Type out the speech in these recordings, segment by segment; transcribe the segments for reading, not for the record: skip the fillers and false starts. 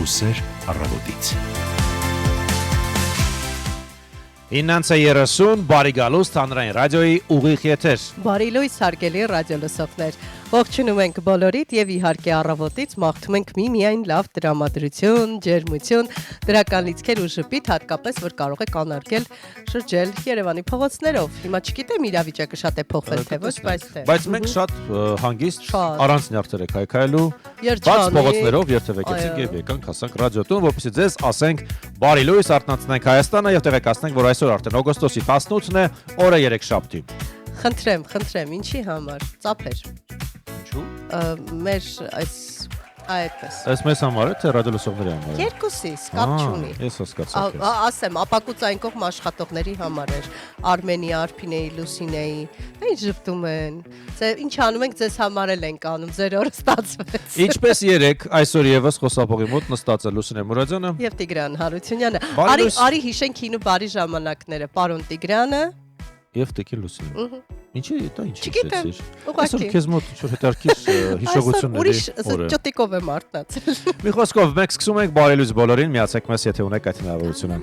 ու սեր առավոտից։ 9:30 բարի գալուստ հանրային ռադիոյի ուղիղ եթեր։ Բարի լույս հարգելի ռադիոլսողներ։ Ողջունում ենք բոլորիդ եւ իհարկե առավոտից մաղթում ենք միայն լավ տրամադրություն, ջերմություն, դրական լիցքեր ու ժպիտ, հատկապես որ կարող եք անարգել շրջել Երևանի փողոցներով։ Հիմա չգիտեմ իրավիճակը շատ է փոխվել թե ոչ, բայց մենք շատ հանգիստ առանց նյարդեր եք հայքայելու, բաց փողոցներով երթևեկեցինք եւ եկանք հասանք ռադիոտուն, որպեսզի ձեզ ասենք բարի լույս, արթնացնենք Հայաստանը եւ տեղեկացնենք, որ այսօր արդեն օգոստոսի 18-ն է, օրը երեքշաբթի։ Խնդրեմ, ինչի համար, ծափեր։ Ինչու՞։ Մեր այդպես։ Այս մեզ համար է թե ռադիոլսողների համար։ Երկուսիս, կապ չունի։ Ես հասկացա։ Ասեմ, ապակուցային կողմ աշխատողների համար էր։ Արմենի, Արփինեի, Լուսինեի, ինչ ժպտում են։ Ինչ անում ենք, ձեզ համար էլ ենք անում, ձեր օրը ստացվեց։ Ինչպես երեք, այսօր եւս խոսափողի մոտ նստած է Լուսինե Մուրադյանը եւ Տիգրան Հարությունյանը։ Արի հիշենք հինու բարի ժամանակները, պարոն Տիգրանը եւ Տիկին Լուսինեն։ Ինչի՞ դա ինչ հիշեցիր։ Այսօր քեզ մոտ ինչ-որ հետարքիր հիշողությունների օրը։ Ուրիշ ճոտիկով եմ արթնացել։ Մի խոսքով մենք սկսում ենք բարի լույս բոլորին, միացեք մեզ, եթե ունեք այդ հնարավորությունը։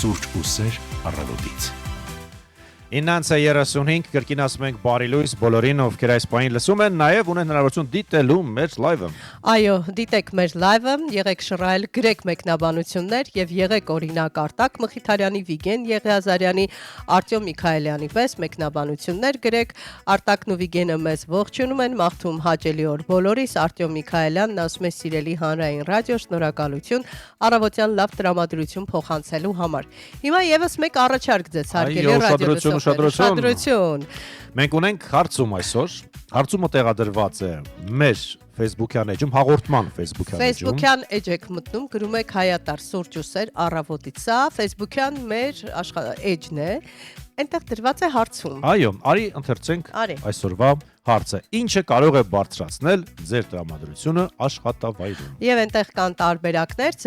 Սուրճ ու սեր առավոտից։ 9:35 կրկին ասում ենք բարի լույս բոլորին, ովքեր այս պահին լսում են, նաև ունեն հնարավորություն դիտելու մեր լայվը։ Այո, դիտեք մեր լայվը, եղեք շռայլ, գրեք մեկնաբանություններ եւ եղեք օրինակ Արտակ Մխիթարյանի, Վիգեն Եղիազարյանի, Արտյոմ Միքայելյանի պես մեկնաբանություններ գրեք։ Արտակն ու Վիգենը մեզ ողջունում են, մաղթում հաճելի օր բոլորիս։ Արտյոմ Միքայելյանն ասում է սիրելի հանրային ռադիո, շնորհակալություն առավոտյան լավ տրամադրություն փոխանցելու համար։ Հիմա եւս մեկ առաջարկ ձեզ հարգելի ռադիոլսողներ։ ուշադրություն։ Մենք ունենք հարցում այսօր։ Հարցումը տեղադրված է մեր Facebook-յան էջում, հաղորդման Facebook-յան էջում։ Facebook-յան էջ եք մտնում, գրում եք Հայատար սուրճ ու սեր առավոտից։ Սա Facebook-յան մեր էջն է։ Այնտեղ դրված է հարցում։ Այո, արի ընթերցենք այսօրվա հարցը։ Ինչը կարող է բարձրացնել ձեր տրամադրությունը աշխատավայրում։ Եվ այնտեղ կան տարբերակներ,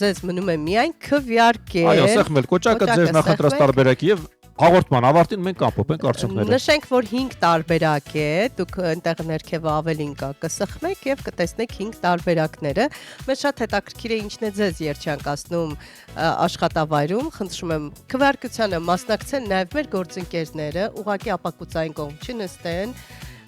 ձեզ մնում է միայն քվեարկել։ Այո, սեղմել կոճակը ձեր նախընտրած տարբերակի եւ հաղորդման ավարտին մենք կապոպենք արդյունքները։ Նշենք, որ 5 տարբերակ է, դուք այնտեղ ներքևը ավելին կա, կսխմեք եւ կտեսնեք 5 տարբերակները։ Մեզ շատ հետաքրքիր է ինչն է ձեզ երջանկացնում աշխատավայրում։ Խնդրում եմ քվեարկությանը մասնակցեն նաեւ մեր գործընկերները, ուղղակի ապակուցային կողմ չնստեն,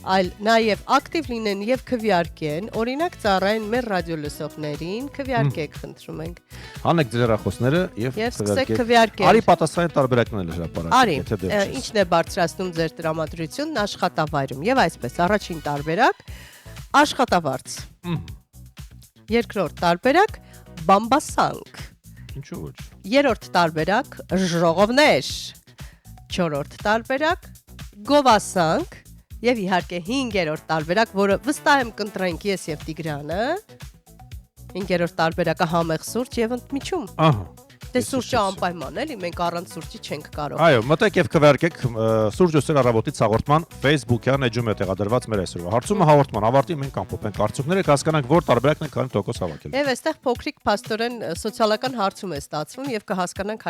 այլ նաև ակտիվ լինեն եւ քվեարկեն, օրինակ ծառայեն մեր ռադիո լսողներին, քվեարկեք, խնդրում ենք։ Հանեք ձեր հեռախոսները եւ քվեարկեք։ Արի պատասխանատու տարբերակները հրապարակեք, եթե դեռ չի։ Ինչն է բարձրացնում ձեր տրամադրությունն աշխատավայրում եւ այսպես առաջին տարբերակ աշխատավարձ։ Երկրորդ տարբերակ բամբասանք։ Ինչու ոչ։ Երրորդ տարբերակ ժողովներ։ Չորրորդ տարբերակ գովասանք։ Եվ իհարկե 5-րդ տարբերակ, որը վստահ եմ կընտրենք ես եւ Տիգրանը, 5-րդ տարբերակը համեղ սուրճ եւ ընդմիջում։ Ահա։ Դե սուրճը անպայման էլի, մենք առանց սուրճի չենք կարող։ Այո, մտեք եւ քվեարկեք սուրճ ու սեր առավոտից հաղորդման Facebook-յան էջում է տեղադրված մեր այսօրվա հարցումը հաղորդման ավարտին մենք ամփոփենք արդյունքները, կհասկանանք որ տարբերակն է քանի տոկոս հավաքել։ Եվ այստեղ փոքրիկ փաստորեն սոցիալական հարցում է ստացվում եւ կհասկանանք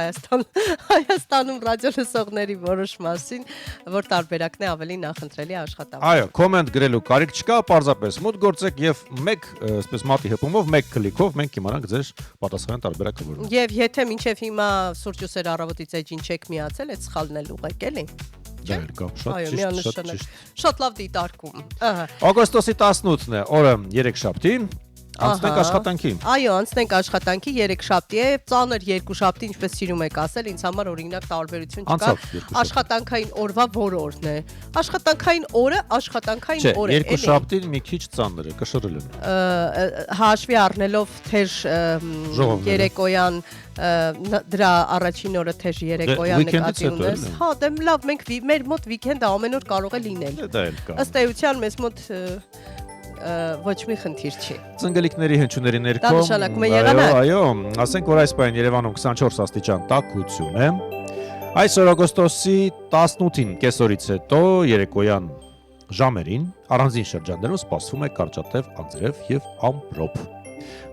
Հայաստանում ռադիո լսողների որոշ մասին, որ տարբերակն է ավելի նախընտրելի աշխատավայր։ Այո, կոմենտ գրելու կարիք չկա, պարզապես մոտ գործեք եւ մեկ, այսպես մատի հպումով, մեկ քլիկով մենք կիմանանք ձեր պատասխան տարբերակը որը։ Եվ եթե մինչև հիմա սուրճ ու սեր առավոտից էջին չեք միացել, այդ սխալն էլ ուղեք էլի։ Շատ ճիշտ։ Շատ լավ դիտարկում։ Օգոստոսի 18-ն է, օրը 3-շաբթի։ Անցնենք աշխատանքի։ Այո, անցնենք աշխատանքի 3-շաբթի է, ծանր 2-շաբթի, ինչպես սիրում եք ասել, ինձ համար օրինակ տարբերություն չկա։ Աշխատանքային օրվա որ օրն է։ Աշխատանքային օրը է։ 2-շաբթին մի քիչ ծանր է, կշռել են։ Հաշվի առնելով թեժ երեկոյան դրա առաջին օրը թեժ երեկոյան նկատի ունես։ Հա, դե լավ, մենք մեր մոտ վիկենդը ամեն օր կարող է լինել։ Ըստ էության մեզ մոտ ոչ մի խնդիր չի։ Ծնգլիկների հնչյունների ներքո։ Դա նշանակում է եղանակ։ Այո, ասենք որ այս պահին Երևանում 24 աստիճան տաքություն է։ Այսօր օգոստոսի 18-ին կեսօրից հետո երեկոյան ժամերին առանձին շրջաններում սպասվում է կարճատև անձրև եւ ամպրոպ։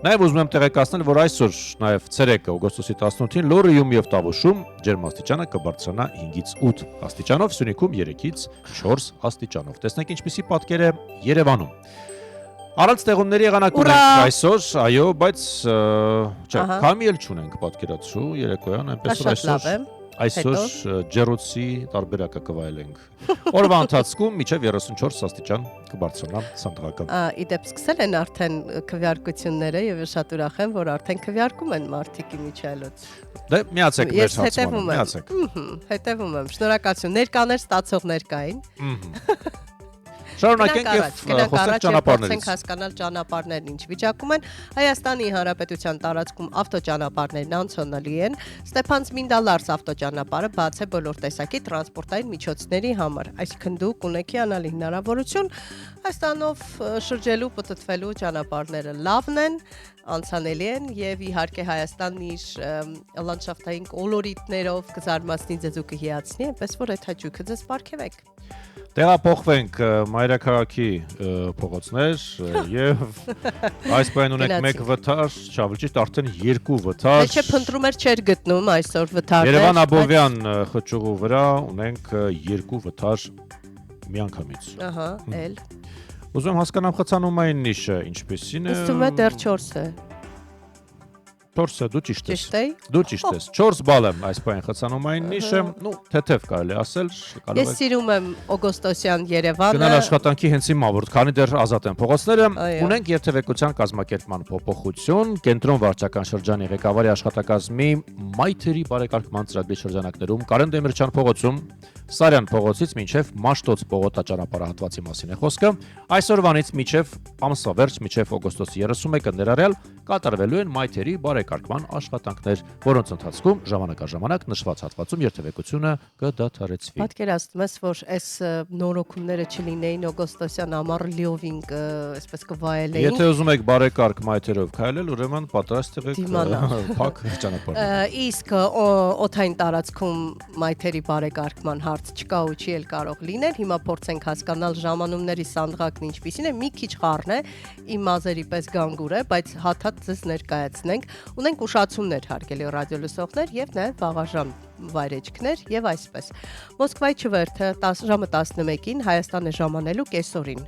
Նաև ուզում եմ տեղեկացնել, որ այսօր նաև ցերեկը օգոստոսի 18-ին Լոռիում եւ Տավուշում ջերմաստիճանը կբարձրանա 5-ից 8 աստիճանով, Սյունիքում 3-ից 4 աստիճանով։ Տեսնենք ինչպիսի պատկեր է Երևանում։ Առանց տեղումների եղանակ ունենք այսօր, այո, բայց չէ, քամի էլ չունենք պատկերացու երեկոյան, այնպես այսօր ջերոցի տարբերակը կվայելենք։ Օրվա ընթացքում մինչև 34 աստիճան կբարձրանա ցանցակը։ Իդեպ սկսել են արդեն քվեարկությունները եւ շատ ուրախ եմ, որ արդեն քվեարկում են մարդիկ իմիջիայլոց։ Դե միացեք մեր ցանցը, միացեք։ Հետևում եմ։ Շնորհակալություն։ Ներկաներ ստացողներ կային։ Շարունակենք եւ խոսենք ճանապարհներից։ Խոսենք հասկանալ ճանապարհներն ինչ վիճակում են։ Հայաստանի Հանրապետության տարածքում ավտոճանապարհներն անցոնալի են։ Ստեփանցմինդալարս ավտոճանապարհը բաց է բոլոր տեսակի տրանսպորտային միջոցների համար։ Այսինքն դուք ունեք հիանալի հնարավորություն Հայաստանով շրջելու, պտտվելու ճանապարհները լավն են, անցանելի են եւ իհարկե Հայաստանն իր լանդշաֆտային կոլորիտներով կզարմացնի ձեզ ու կհիացնի, այնպես որ այդ հաճույքը ձեզ պարգևեք։ Տեղափոխվենք մայրաքաղաքի փողոցներ եւ այս պայն ունենք մեկ վթար, շավլ ճիշտ արդեն 2 վթար։ Չէ, փնտրում էր չէր գտնում այսօր վթարներ։ Երևան-Աբովյան խճուղու վրա ունենք 2 վթար միանգամից։ Ահա, էլ։ Ուզում եմ հասկանամ խցանումային նիշը ինչպեսին է։ Ըստ ում է դեռ 4 է։ 4-ը դու ճիշտ ես։ Ճիշտ է։ Դու ճիշտ ես։ 4 բալ եմ այս պայն խցանումային նիշը, նու թեթև կարելի ասել, Ես սիրում եմ օգոստոսյան Երևանը։ Գնալ աշխատանքի հենց հիմա, որ քանի դեռ ազատ են փողոցները, ունենք երթևեկության կազմակերպման փոփոխություն, կենտրոն վարչական շրջանի ղեկավարի աշխատակազմի մայթերի բարեկարգման ծրագրի շրջանակներում Կարեն Դեմիրճյան փողոցում, Սարյան փողոցից մինչև Մաշտոց պողոտա ճանապարհահատվածի մասին է խոսքը, այսօրվանից մինչև ամսվա վերջ, մինչև օգոստոսի 31-ը ներառյալ կատարվելու են մայթերի բարեկարգման բարեկարգման աշխատանքներ, որոնց ընթացքում ժամանակ նշված հատվածում երթևեկությունը կդադարեցվի։ Պատկերացնում ես, որ այս նորոգումները չլինեին օգոստոսյան ամառ լիովին այսպես կվայելեին։ Եթե ուզում եք բարեկարգ մայթերով քայլել, ուրեմն պատրաստ եղեք փակ ճանապարհ։ Իսկ օթային տարածքում մայթերի բարեկարգման հարց չկա ու չի էլ կարող լինել։ Հիմա փորձենք հասկանալ ժամանումների սանդղակն ինչպիսին է, մի քիչ խառն է, իմ մազերի պես գանգուր է, բայց հաթաթ ձեզ ներկայացնենք։ Ունենք ուշացումներ հարգելի ռադիոլսողներ եւ նաեւ վաղաժամ վայրեջքներ եւ այսպես։ Մոսկվայի չվերթը ժամը 11-ին Հայաստան է ժամանելու կեսօրին։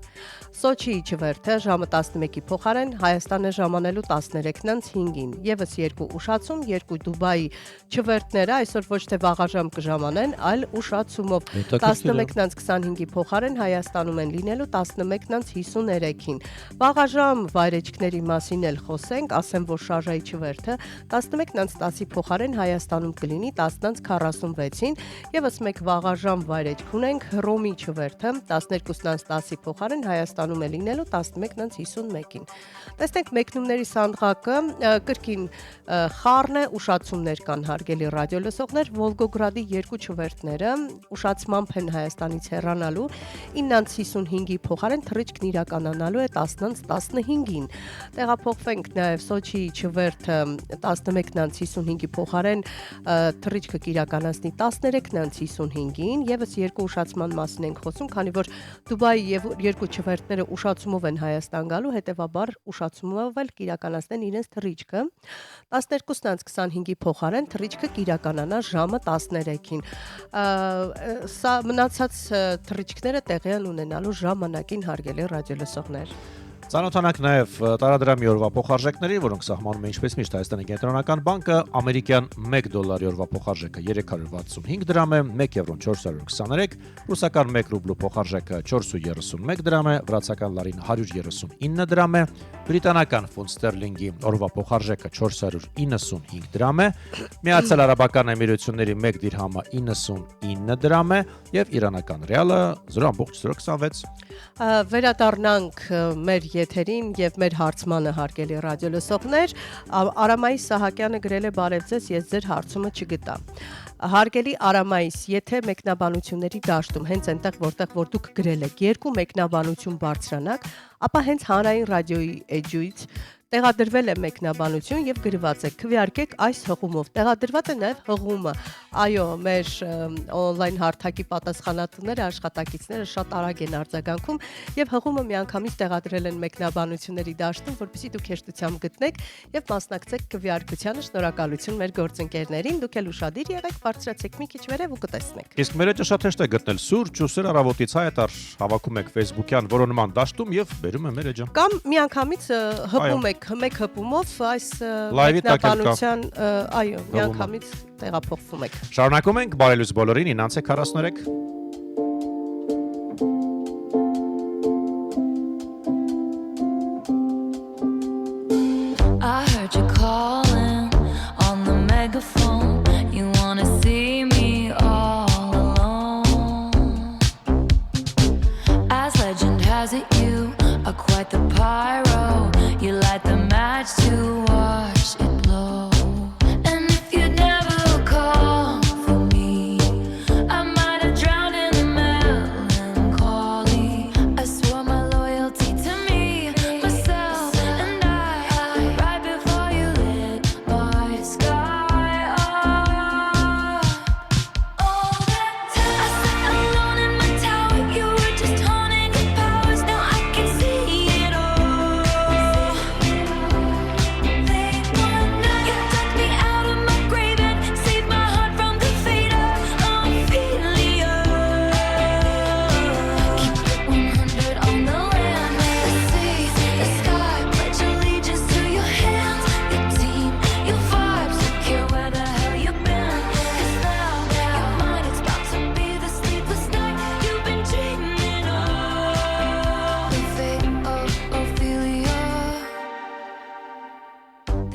Սոչիի չվերթը ժամը 11-ի փոխարեն Հայաստան է ժամանելու 13:05-ին։ Եվս երկու ուշացում, երկու Դուբայի չվերթները այսօր ոչ թե վաղաժամ կժամանեն, այլ ուշացումով 11:25-ի փոխարեն Հայաստանում են լինելու 11:53-ին։ Վաղաժամ վայրեջքների մասին էլ խոսենք, ասեմ, որ շարժայի չվերթը 11:10-ի փոխարեն Հայաստանում կլինի 10:46-ին, եւս մեկ վաղաժամ վայրեջք ունենք Հռոմի չվերթը 12:10-ի փոխարեն Հայաստանում է լինելու 11:51-ին։ Տեսնենք մեկնումների սանդղակը կրկին խառն է, ուշացումներ կան հարգելի ռադիոլսողներ, Վոլգոգրադի երկու չվերթները ուշացմամբ են Հայաստանից հեռանալու 9:55-ի փոխարեն թռիչքն իրականանալու է 10:15-ին։ Տեղափոխվենք նաև Սոչիի չվերթը 11:55-ի փոխարեն թռիչքը կիրականացնի 13:55-ին, եւս երկու ուշացման մասին ենք խոսում, քանի որ Դուբայի եւ երկու չվերթները ուշացումով են Հայաստան գալու, հետեւաբար ուշացումով էլ կիրականացնեն իրենց թռիչքը 12:25-ի փոխարեն թռիչքը կիրականանա ժամը 13-ին։ Սա մնացած թռիչքները տեղի են ունենալու ժամանակին հարգելի ռադիոլսողներ։ Ծանոթանանք նաև տարադրամի օրվա փոխարժեքների, որոնք սահմանում է ինչպես միշտ Հայաստանի կենտրոնական բանկը, ամերիկյան $1 օրվա փոխարժեքը 365 դրամ է, 1 եվրոն 423, ռուսական 1 ռուբլու փոխարժեքը 431 դրամ է, վրացական լարին 139 դրամ է, բրիտանական ֆունտ ստերլինգի օրվա փոխարժեքը 495 դրամ է, Միացյալ Արաբական Էմիրությունների 1 դիրհամը 99 դրամ է եւ իրանական ռիալը 0.026։ Վերադառնանք մեր եթերին եւ մեր հարցմանը հարգելի ռադիոլսողներ, Արամայիս Սահակյանը գրել է բարև ձեզ, ես ձեր հարցումը չգտա։ Հարգելի Արամայիս, եթե մեկնաբանությունների դաշտում հենց այնտեղ որտեղ որ դուք գրել եք երկու մեկնաբանություն բարձրանաք, ապա հենց հանրային ռադիոյի էջույց տեղադրվել է մեկնաբանություն եւ գրված է քվեարկեք այս հղումով։ Տեղադրված է նաեւ հղումը։ Այո, մեր on-line հարթակի պատասխանատուները, աշխատակիցները շատ արագ են արձագանքում եւ հղումը միանգամից տեղադրել են մեկնաբանությունների դաշտում, որպեսզի դուք հեշտությամբ գտնեք եւ մասնակցեք քվեարկությանը։ Շնորհակալություն մեր գործընկերներին, դուք էլ ուշադիր եղեք, բարձրացեք մի քիչ վերև ու կտեսնեք։ Իսկ մեր էջը շատ հեշտ է գտնել սուրճ ու սեր առավոտից հայտար հավաքում եք Facebook-յան որոնման դաշտում եւ բերում է մեր էջը։ Կամ միանգամից հպում եք մեկ հպումով այս մեկնաբանության, այո, միանգամից տեղափոխվում եք։ Շարունակում ենք, բարելույս բոլորին, 9:43։ I heard you calling on the megaphone. You wanna see me all alone. As legend has it, you are quite the pyro. You light the match to watch it blow. And if you'd never call for me, I might have drowned in the melancholy. I swore my loyalty to me, myself, and I right before you lit my sky up. All that time I sat alone in my tower. You were just honing your powers. Now I can see it all. You took me out of my grave and saved my heart from the fate of Ophelia. Keep it 100 on the land. The sea, the sky, pledge allegiance to your hands. Your team, your vibes, secure where the hell you've been. 'Cause now your mind is about to be the sleepless night you've been dreaming of. The fate of Ophelia,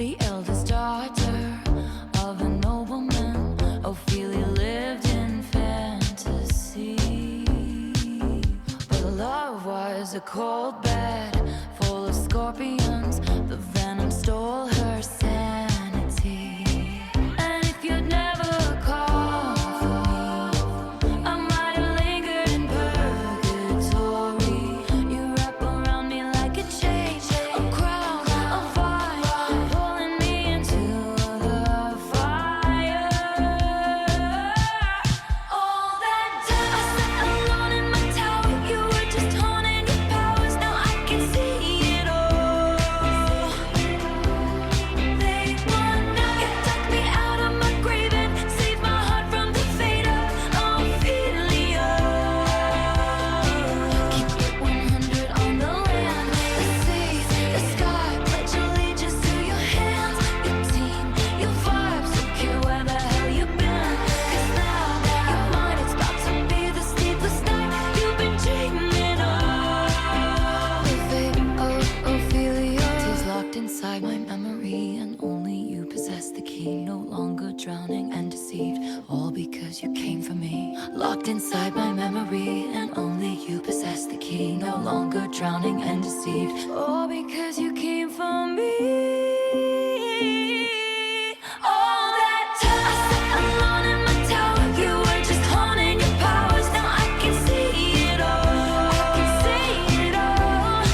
the eldest daughter of a nobleman. Ophelia lived in fantasy, but her love was a cold bed full of scorpions. The venom stole her sanity. key, no longer drowning and deceived. All because you came for me. Locked inside my memory, and only you possess the key. No longer drowning and deceived. All because you came for me. All that time I sat alone in my tower. You were just honing your powers. Now I can see it all. I can see it all.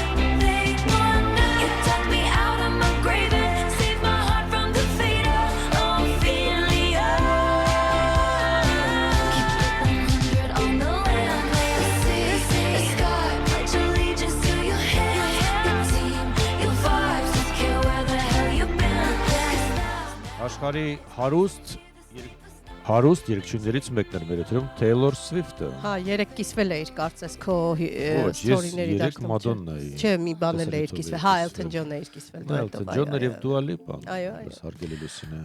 They wonder you took me out of my grave and saved my heart from defeat. Oh, Ophelia. Keep it 100 on the land. The sea, the sky. Pledge allegiance to your hand. Your team, your vibes. Don't care where the hell you've been. Աշխարհի հարուստ երգչուհիներից մեկն էր մեր էթերում Taylor Swift-ը։ Հա, երեք կիսվել է իր կարծես քո Ոչ, ստորիների երեք Madonna-ի։ Չէ, մի բան էլ է իր կիսվել։ Հա, Elton John-ը իր կիսվել։ Elton John-ը եւ Dua Lipa-ն։ Այո։ Հարգելի լուսինը։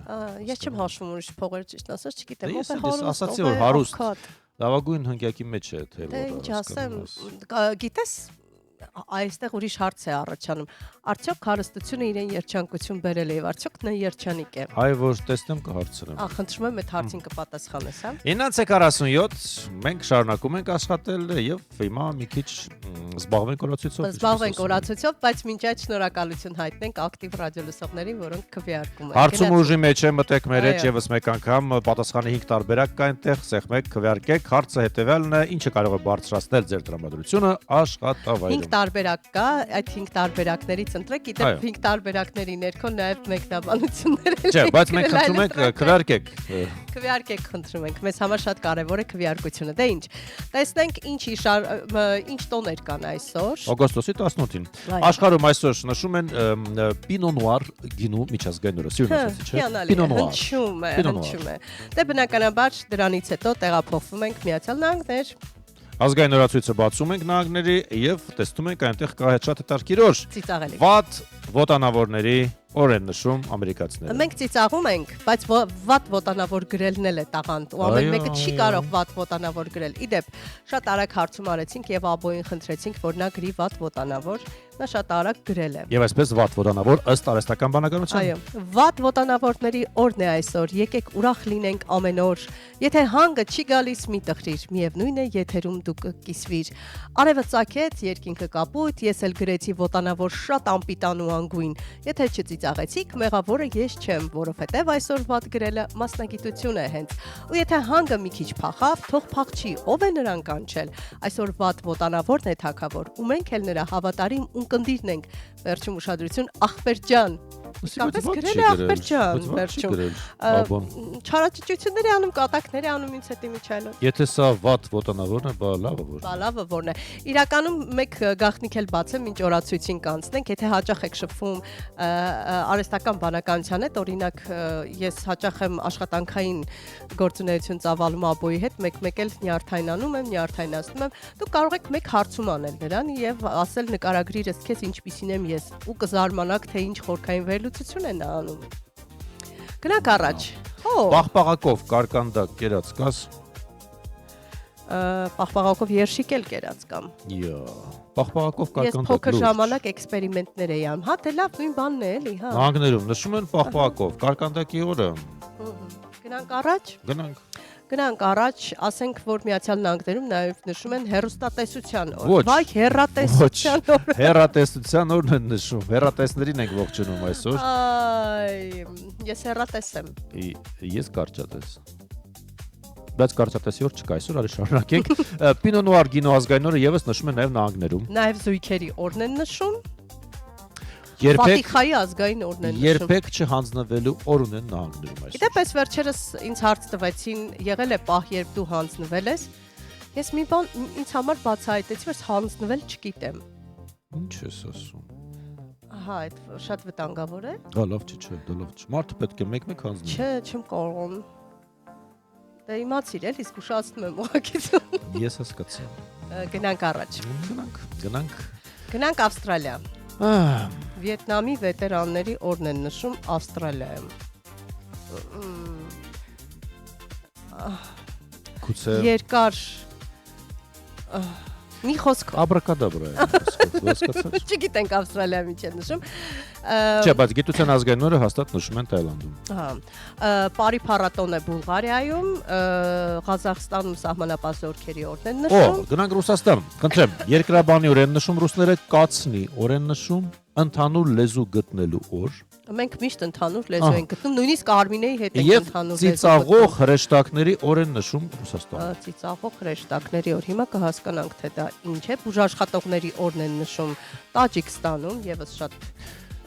Ես չեմ հաշվում ուրիշ փողեր ճիշտ ասած, չգիտեմ, Ես ով է ասացի որ հարուստ։ Լավագույն հնգյակի մեջ է Taylor-ը։ Ինչ ասեմ, գիտես, այստեղ ուրիշ հարց է առաջանում։ Արդյոք հարստությունը իրեն երջանկություն բերել է եւ արդյոք նա երջանիկ է։ Այ որ տեսնեմ կհարցնեմ։ Խնդրում եմ այդ հարցին կպատասխանես, հա։ 9:47 մենք շարունակում ենք աշխատել եւ հիմա մի քիչ զբաղվենք օրացույցով։ Զբաղվենք օրացույցով, բայց մինչ այդ շնորհակալություն հայտնենք ակտիվ ռադիոլսողներին, որոնք քվեարկում են։ Հարցում ուժի մեջ է մտեք մեր հետ եւս մեկ անգամ պատասխանի 5 տարբերակ կա այնտեղ, սեղմեք, քվեարկեք։ Հարցը հետեւյալն է, ինչը կարող է բարձրացնել ձեր տրամադրությունը աշխատավայրում։ 5 տարբերակ կա, այդ 5 տարբերակներից ընտրեք, գիտեք 5 տարբերակների ներքո նաև մեկնաբանություններ են։ Չէ, բայց մենք խնդրում ենք քվեարկեք։ Քվեարկեք խնդրում ենք, մեզ համար շատ կարևոր է քվեարկությունը։ Դե ինչ, տեսնենք ինչ տոներ կան այսօր։ Օգոստոսի 18-ին։ Աշխարհում այսօր նշում են Pinot Noir գինու միջազգային օրը, սիրուն ասեցի, չէ։ Pinot Noir։ Հնչում է։ Դե բնականաբար դրանից հետո տեղափոխվում ենք Միացյալ Նահանգներ։ Ազգային օրացույցը բացում ենք նահանգների եւ տեսնում ենք այնտեղ կա շատ հետաքրքիր օր։ Ծիծաղելի։ Վատ ոտանավորների օր են նշում ամերիկացիները։ Մենք ծիծաղում ենք, բայց վատ ոտանավոր գրելն էլ է տաղանդ։ Ու ամեն մեկը չի կարող վատ ոտանավոր գրել։ Իդեպ, շատ արագ հարցում արեցինք եւ աբոյին խնդրեցինք, որ նա գրի վատ ոտանավոր։ Նա շատ արագ գրել է։ Եվ այսպես վատ ոտանավոր ըստ արհեստական բանականության։ Այո, վատ ոտանավորների օրն է այսօր։ Եկեք ուրախ լինենք ամեն օր։ Եթե հանգը չի գալիս, մի տխրիր, միևնույն է, եթերում դու կկիսվիր։ Արևը ծագեց, երկինքը կապույտ, ես էլ գրեցի ոտանավոր շատ անպիտան ու անգույն։ Եթե չծիծաղեցիք, մեղավորը ես չեմ, որովհետև այսօր վատ գրելը մասնագիտություն է հենց։ Ու եթե հանգը մի քիչ փախավ, թող փախչի, ով է նրան կանչել։ Այսօր վատ ոտանավորն է թագավոր, ու մենք էլ նրա հավատարիմ ունկնդիրն ենք։ Վերջում ուշադրություն, ախպեր ջան։ Իսկապես գրել է ախպեր ջան, վերջում։ Չարաճճությունների անում, կատակների անում ինձ հետ Միչայելը։ Եթե սա վատ ոտանավորն է, բա լավը որ։ Բա լավը որն է։ Իրականում մեկ գաղտնիք էլ բացեմ, ինչ օրացույցին կանցնենք, եթե հաճախ եք շփվում արհեստական բանականության հետ, օրինակ ես հաճախ եմ աշխատանքային գործունեություն ծավալում աբոյի հետ, մեկ-մեկ էլ նյարդայնանում եմ, նյարդայնացնում եմ, դուք կարող եք մեկ հարցում անել նրան եւ ասել նկարագրիրս քեզ ինչպիսին եմ ես ու կզարմանաք թե ինչ խորքային վերլուծություն է նա անում։ Գնանք առաջ։ Պաղպաղակով կարկանդակ կերած կաս։ Պաղպաղակով երշիկ էլ կերած կամ։ Յա, պաղպաղակով կարկանդակ։ Ես փոքր ժամանակ էքսպերիմենտներ էի անում։ Հա, դե լավ, նույն բանն է էլի, հա։ Նահանգներում նշում են պաղպաղակով կարկանդակի օրը։ Գնանք առաջ։ Գնանք առաջ, ասենք, որ Միացյալ Նահանգներում նաև նշում են հեռուստատեսության օր։ Վայ, հեռատեսության օր։ Հեռատեսության օրն են նշում։ Հեռատեսներին ենք ողջունում այսօր։ Այ, ես հեռատես եմ։ Ես կարճատես։ Բայց կարճատեսի օր չկա այսօր, արի շարունակենք։ Pinot Noir գինու ազգային օրը եւս նշում են նաև նահանգներում։ Նաև զույգերի օրն են նշում։ Ֆատիխայի ազգային օրն են նշում։ Երբեք չհանձնվելու օր ունեն նահանգներում այսօր։ Գիտեք, պես վերջերս ինձ հարց տվեցին, եղել է պահ, երբ դու հանձնվել ես։ Ես մի բան ինձ համար բացահայտեցի, որ հանձնվել չգիտեմ։ Ինչ ես ասում։ Ահա, այդ շատ վտանգավոր է։ Դա լավ չէ, դա լավ չէ։ Մարդը պետք է մեկ-մեկ հանձնի։ Չէ, չեմ կարող։ Դե իմացիր էլ, իսկ ուշացնում եմ ուղղակի։ Ես հասկացա։ Գնանք առաջ։ Գնանք Ավստրալիա։ Վիետնամի վետերանների օրն են նշում Ավստրալիայում։ Գուցե Երկար Մի խոսք Աբրակադաբրա է։ Հասկացա։ չգիտենք Ավստրալիայում ինչ է նշում։ Չէ, բայց գիտության ազգային օրը հաստատ նշում են Թայլանդում։ Հա։ Պարի փառատոն է Բուլղարիայում, Ղազախստանում սահմանապահ զորքերի օրն են նշում։ Գնանք Ռուսաստան։ Խնդրեմ, երկրաբանի օր են նշում ռուսները, կացնի օր են նշում, ընդհանուր լեզու գտնելու օր։ Մենք միշտ ընդհանուր լեզու ենք գտնում, նույնիսկ Արմինեի հետ ենք Եվ ընդհանուր լեզու։ ծիծաղող հրեշտակների օր են նշում Ռուսաստանում։ Ծիծաղող հրեշտակների օր, հիմա կհասկանանք թե դա ինչ է։ Բուժաշխատողների օրն են նշում Տաջիկստանում, եւս շատ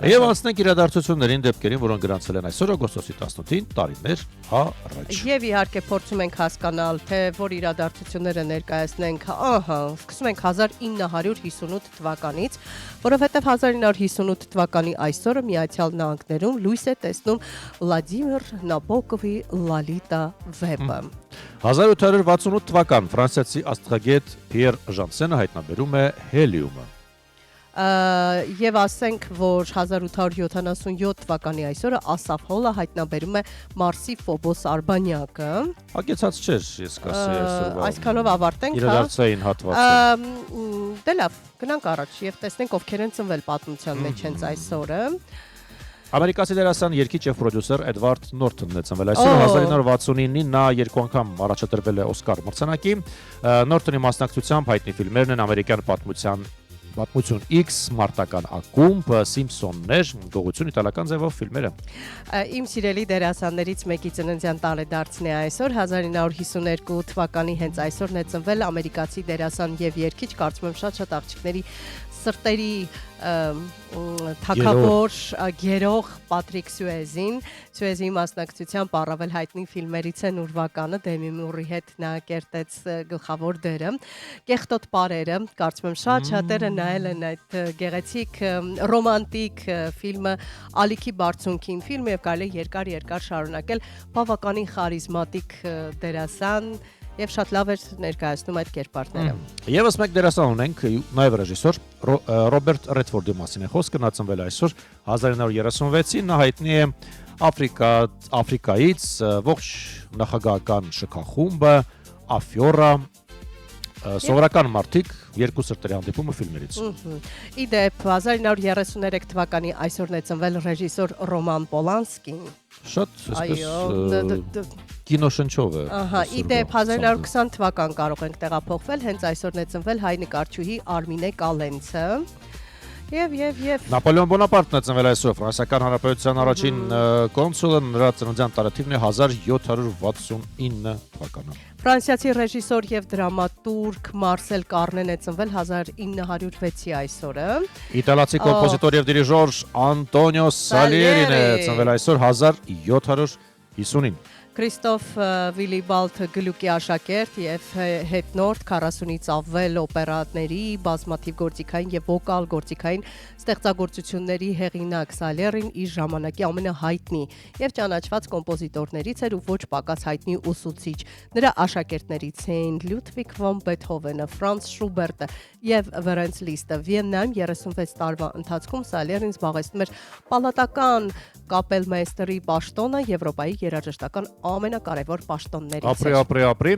Եվ անցնենք իրադարձություններին, դեպքերին, որոնք գրանցվել են այսօր օգոստոսի 18-ին, տարիներ առաջ։ Եվ իհարկե փորձում ենք հասկանալ, թե որ իրադարձությունները ներկայացնենք, սկսում ենք 1958 թվականից, որովհետև 1958 թվականի այսօրը Միացյալ Նահանգներում լույս է տեսնում Վլադիմիր Նաբոկովի Լալիտա վեպը։ 1868 թվական ֆրանսիացի աստղագետ Պիեր Ժանսենը հայտնաբերում է հելիումը։ Եվ ասենք, որ 1877 թվականի այսօրը Ասաֆ Հոլը հայտնաբերում է Մարսի Ֆոբոս Արբանյակը։ Հագեցած չէր, ես կասեի այսօրվա։ Այսքանով ավարտենք, իրադարձային հատվածը։ Դե լավ, գնանք առաջ եւ տեսնենք ովքեր են ծնվել պատմության մեջ հենց այսօրը։ Ամերիկացի դերասան, երգիչ եւ պրոդյուսեր Էդվարդ Նորթոնն է ծնվել այսօր 1969-ին, նա երկու անգամ առաջադրվել է Օսկար մրցանակի։ Նորթոնի մասնակցությամբ հայտնի ֆիլմերն են ամերիկյան Պատմություն X, Մարտական ակումբ, Սիմփսոններ, Գողություն իտալական ձևով ֆիլմերը։ Իմ սիրելի դերասաններից մեկի ծննդյան տարեդարձն է այսօր 1952 թվականի հենց այսօրն է ծնվել ամերիկացի դերասան եւ երգիչ, կարծում եմ շատ աղջիկների սրտերի թակավոր գերող Պատրիկ Սյուեզին, Սյուեզի մասնակցությամբ առավել հայտնի ֆիլմերից են Ուրվականը, Դեմի Մուրի հետ նա կերտեց գլխավոր դերը, Կեղտոտ պարերը, կարծում եմ շատ շատերը նայել են այդ գեղեցիկ ռոմանտիկ ֆիլմը, Ալիքի բարձունքին ֆիլմը եւ կարելի երկար շարունակել, բավականին խարիզմատիկ դերասան Եվ շատ լավ էր ներկայացնում այդ կերպարները։ Եվս մեկ դերասան ունենք, նաև ռեժիսոր Ռոբերտ Ռեդֆորդի մասին է խոսքը, նա ծնվել է այսօր 1936-ին, նա հայտնի է Աֆրիկայից ողջ նախագահական շքախումբը, Աֆյորա, սովորական մարդիկ, երկու սրտերի հանդիպումը ֆիլմերից։ Իդեպ 1933 թվականի այսօրն է ծնվել ռեժիսոր Ռոման Պոլանսկին։ Շատ այսպես կինոշնչով է։ Իդեպ 1920 թվական կարող ենք տեղափոխվել, հենց այսօրն է ծնվել հայ նկարչուհի Արմինե Կալենցը։ Եվ Նապոլեոն Բոնապարտն է ծնվել այսօր, Ֆրանսիական Հանրապետության առաջին կոնսուլը, նրա ծննդյան տարեթիվն է 1769 թվականը։ Ֆրանսիացի ռեժիսոր եւ դրամատուրգ Մարսել Կարնեն է ծնվել 1906-ի այսօրը։ Իտալացի կոմպոզիտոր եւ դիրիժոր Անտոնիո Սալիերին է ծնվել այսօր 1750-ին։ Քրիստոֆ Վիլիբալդ Գլուկի աշակերտ եւ հետնորդ 40-ից ավել օպերաների, բազմաթիվ գործիքային եւ վոկալ գործիքային ստեղծագործությունների հեղինակ Սալերին իր ժամանակի ամենահայտնի եւ ճանաչված կոմպոզիտորներից էր ու ոչ պակաս հայտնի ուսուցիչ։ Նրա աշակերտներից էին Լյուդվիգ վան Բեթհովենը, Ֆրանց Շուբերտը եւ Վերենց Լիստը։ Վիեննայում 36 տարվա ընթացքում Սալերին զբաղեցնում էր պալատական կապելմեյստերի պաշտոնը, Եվրոպայի երաժշտական ամենակարևոր պաշտոններից։ Ապրի։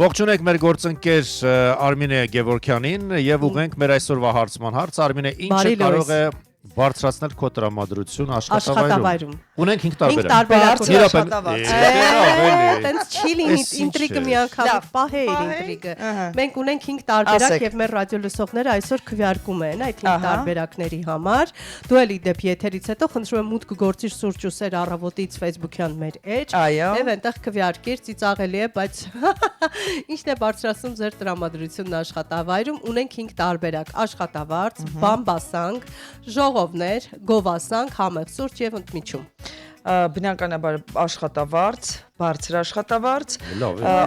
Ողջունեք մեր գործընկեր Արմինե Գևորքյանին եւ ուղենք մեր այսօրվա հարցման հարց։ Արմինե, ինչը կարող է բարձրացնել քո տրամադրությունը աշխատավայրում։ Ունենք 5 տարբերակ։ Տենց չիլի ինտրիգը մի անգամ պահեիր ինտրիգը։ Մենք ունենք 5 տարբերակ եւ մեր ռադիո լսողները այսօր քվեարկում են այդ 5 տարբերակների համար։ Դու էլի դեպի եթերից հետո խնդրում եմ մուտք գործիր Սուրճ ու Սեր առավոտից Facebook-յան մեր էջ եւ այնտեղ քվեարկիր, ծիծաղելի է, բայց ինչն է բարձրացնում ձեր տրամադրությունն աշխատավայրում։ Ունենք 5 տարբերակ՝ աշխատավարձ, բամբասանք, ժողովներ, գովասանք, համեղ սուրճ եւ ընդմիջում։ Բնականաբար աշխատավարձ, բարձր աշխատավարձ,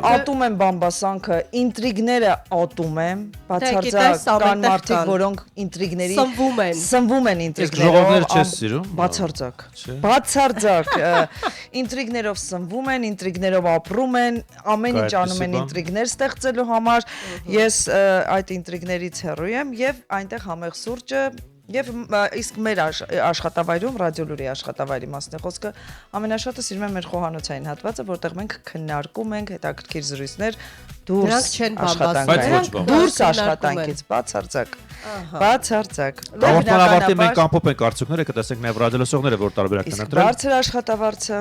ատում եմ բամբասանքը, ինտրիգները ատում եմ, բացարձակ կան մարդիկ, որոնք ինտրիգների սնվում են ինտրիգներով, ժողովներ չես սիրում, բացարձակ ինտրիգներով սնվում են, ինտրիգներով ապրում են, ամեն ինչ անում են ինտրիգներ ստեղծելու համար, ես այդ ինտրիգներից հեռու եմ եւ այնտեղ համեղ սուրճը Եվ իսկ մեր աշխատավայրում ռադիոլուրի աշխատավայրի մասն է խոսքը ամենաշատը սիրում եմ մեր խոհանոցային հատվածը, որտեղ մենք քննարկում ենք հետաքրքիր զրույցներ դուրս աշխատանքից, բացարձակ։ Բավականաբար մենք ամփոփ ենք արդյունքները, կտեսենք նաև ռադիոլսողները, որ տարբերակն են ընտրել։ Բարձր աշխատավարձը։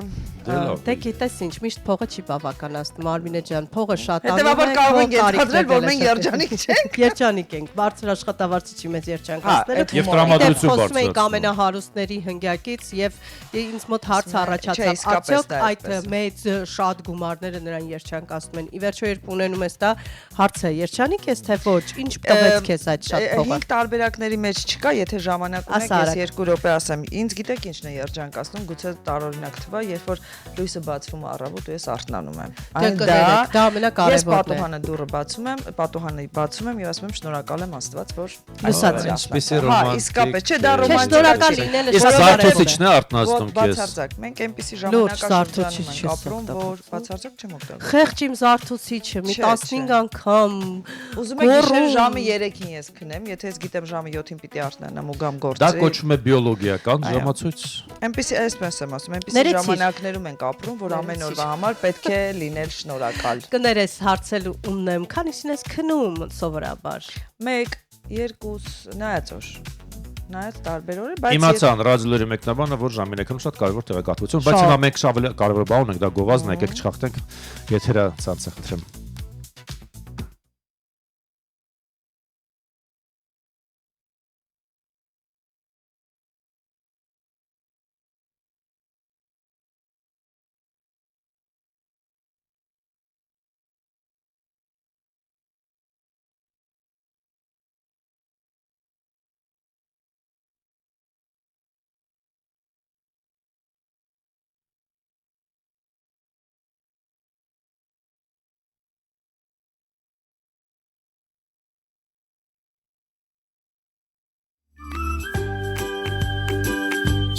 Դե գիտես ինչ, միշտ փողը չի բավականացնում, Արմինե ջան, փողը շատ Հետևաբար կարող ենք ենթադրել, որ մենք երջանիկ չենք։ Երջանիկ ենք, բարձր աշխատավարձի չի մեզ երջանկացնելը։ Եվ տրամադրություն Խոսում ենք ամենահարուստների հնգյակից եւ ինձ մոտ հարց առաջացավ, արդյոք այդ մեծ շատ գումարները նրան երջանկացնում են։ Ի վերջո երբ ունենում ես դա, հարցը երջանիկ ես թե ոչ, ինչ տվեց քեզ այդ շատ փողը։ 5 տարբերակների մեջ չկա, եթե ժամանակ ունենք, ես 2 րոպե ասեմ։ Ինձ գիտեք ինչն է երջանկացնում, գուցե տարօրինակ թվա, երբ որ լույսը բացվում է առավոտ ու ես արթնանում եմ։ Դա ամենակարևորն է։ Ես պատուհանը դուռը բացում եմ, պատուհանը բացում եմ եւ ասում եմ շնորհակալ եմ Աստված, որ Ինչպեսի ռոմանտիկ։ Իսկապես, չէ, դա ռոմանտիկ։ Շնորհակալ լինելը Իսկ զարթուցիչն է արթնացնում քեզ։ Բացարձակ, մենք այնպեսի ժամանակաշրջանում ենք ապրում, որ բացարձակ չեմ օգտագործում։ Խեղճ իմ զարթուցիչը մի 15 անգամ ուզում եք գիշեր ժամը 3-ին ես քնեմ, եթե ես գիտեմ ժամը 7-ին պիտի արթնանամ ու գամ գործի։ Դա կոչվում է բիոլոգիական ժամացույց։ Այնպեսի այսպես եմ ասում, այնպեսի ժամանակներում ենք ապրում, որ ամեն օրվա համար պետք է լինել շնորհակալ։ Կներես հարցել ունեմ, քանիսին ես քնում սովորաբար։ 1, 2, նայած օր։ Նայած տարբեր օր է, բայց Իմացան ռադիոլերի մեկնաբանը, որ ժամին եկնում շատ կարևոր տեղեկատվություն, բայց հիմա մենք շատ կարևոր բան ունենք, դա գովազդն է, եկեք չխախտենք եթերը ցանց է խնդրեմ։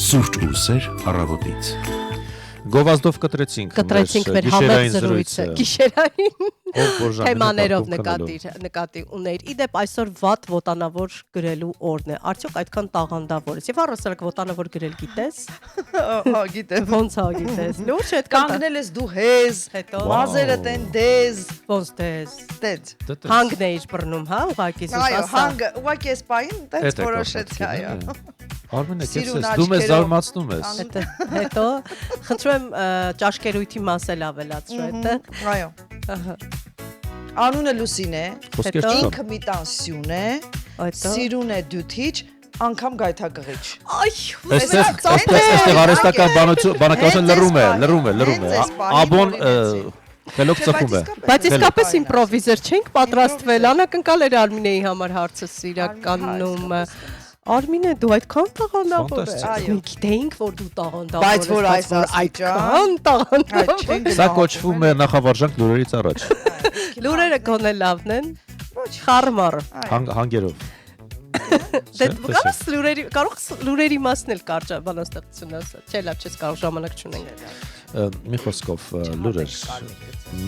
Սուրճ ու սեր առավոտից։ Գովազդով կտրեցինք մեր համեղ զրույցը, գիշերային թեմաներով նկատի նկատի ուներ։ Իդեպ այսօր վատ ոտանավոր գրելու օրն է։ Արդյոք այդքան տաղանդավոր ես։ Եվ առասարակ ոտանավոր գրել գիտես։ Հա, գիտեմ։ Ոնց է գիտես։ Լուրջ է կանգնել ես դու հեզ, հետո մազերը տեն դեզ, ոնց դես։ տեծ։ Հանգն էիր բռնում, հա, ուղակի զուս Այո, ասա։ հանգը, ուղղակի ես պային տենց որոշեցի, այո։ Արմենը քեզ դու մեզ զարմացնում ես։ Հետո խնդրում եմ ճաշկերույթի մասել ավելացրու այդտեղ։ Այո։ Անունը Լուսին է, Խոսքեր չկան։ ինքը միտանսյուն է, Այդտեղ սիրուն է դյութիչ, անգամ գայթակղիչ։ Այ, Այստեղ արհեստական բանականություն լռում է։ Աբոն Խելոք ծխում է։ Բայց իսկապես իմպրովիզեր չենք պատրաստվել, անակնկալ էր Արմինեի համար հարցը իրականում։ Արմինե, դու այդքան տաղանդավոր ես։ Մենք գիտեինք, որ դու տաղանդավոր ես, Բայց որ այս այդքան տաղանդավոր։ Սա կոչվում է նախավարժանք լուրերից առաջ։ Լուրերը գոնե լավն են։ Խառմառ։ Հանգերով։ Դե կարող լուրերի մասն էլ կարճ բանաստեղծություն ասել։ Չէ, լավ, չես կարող, ժամանակ չունենք։ Մի խոսքով լուրեր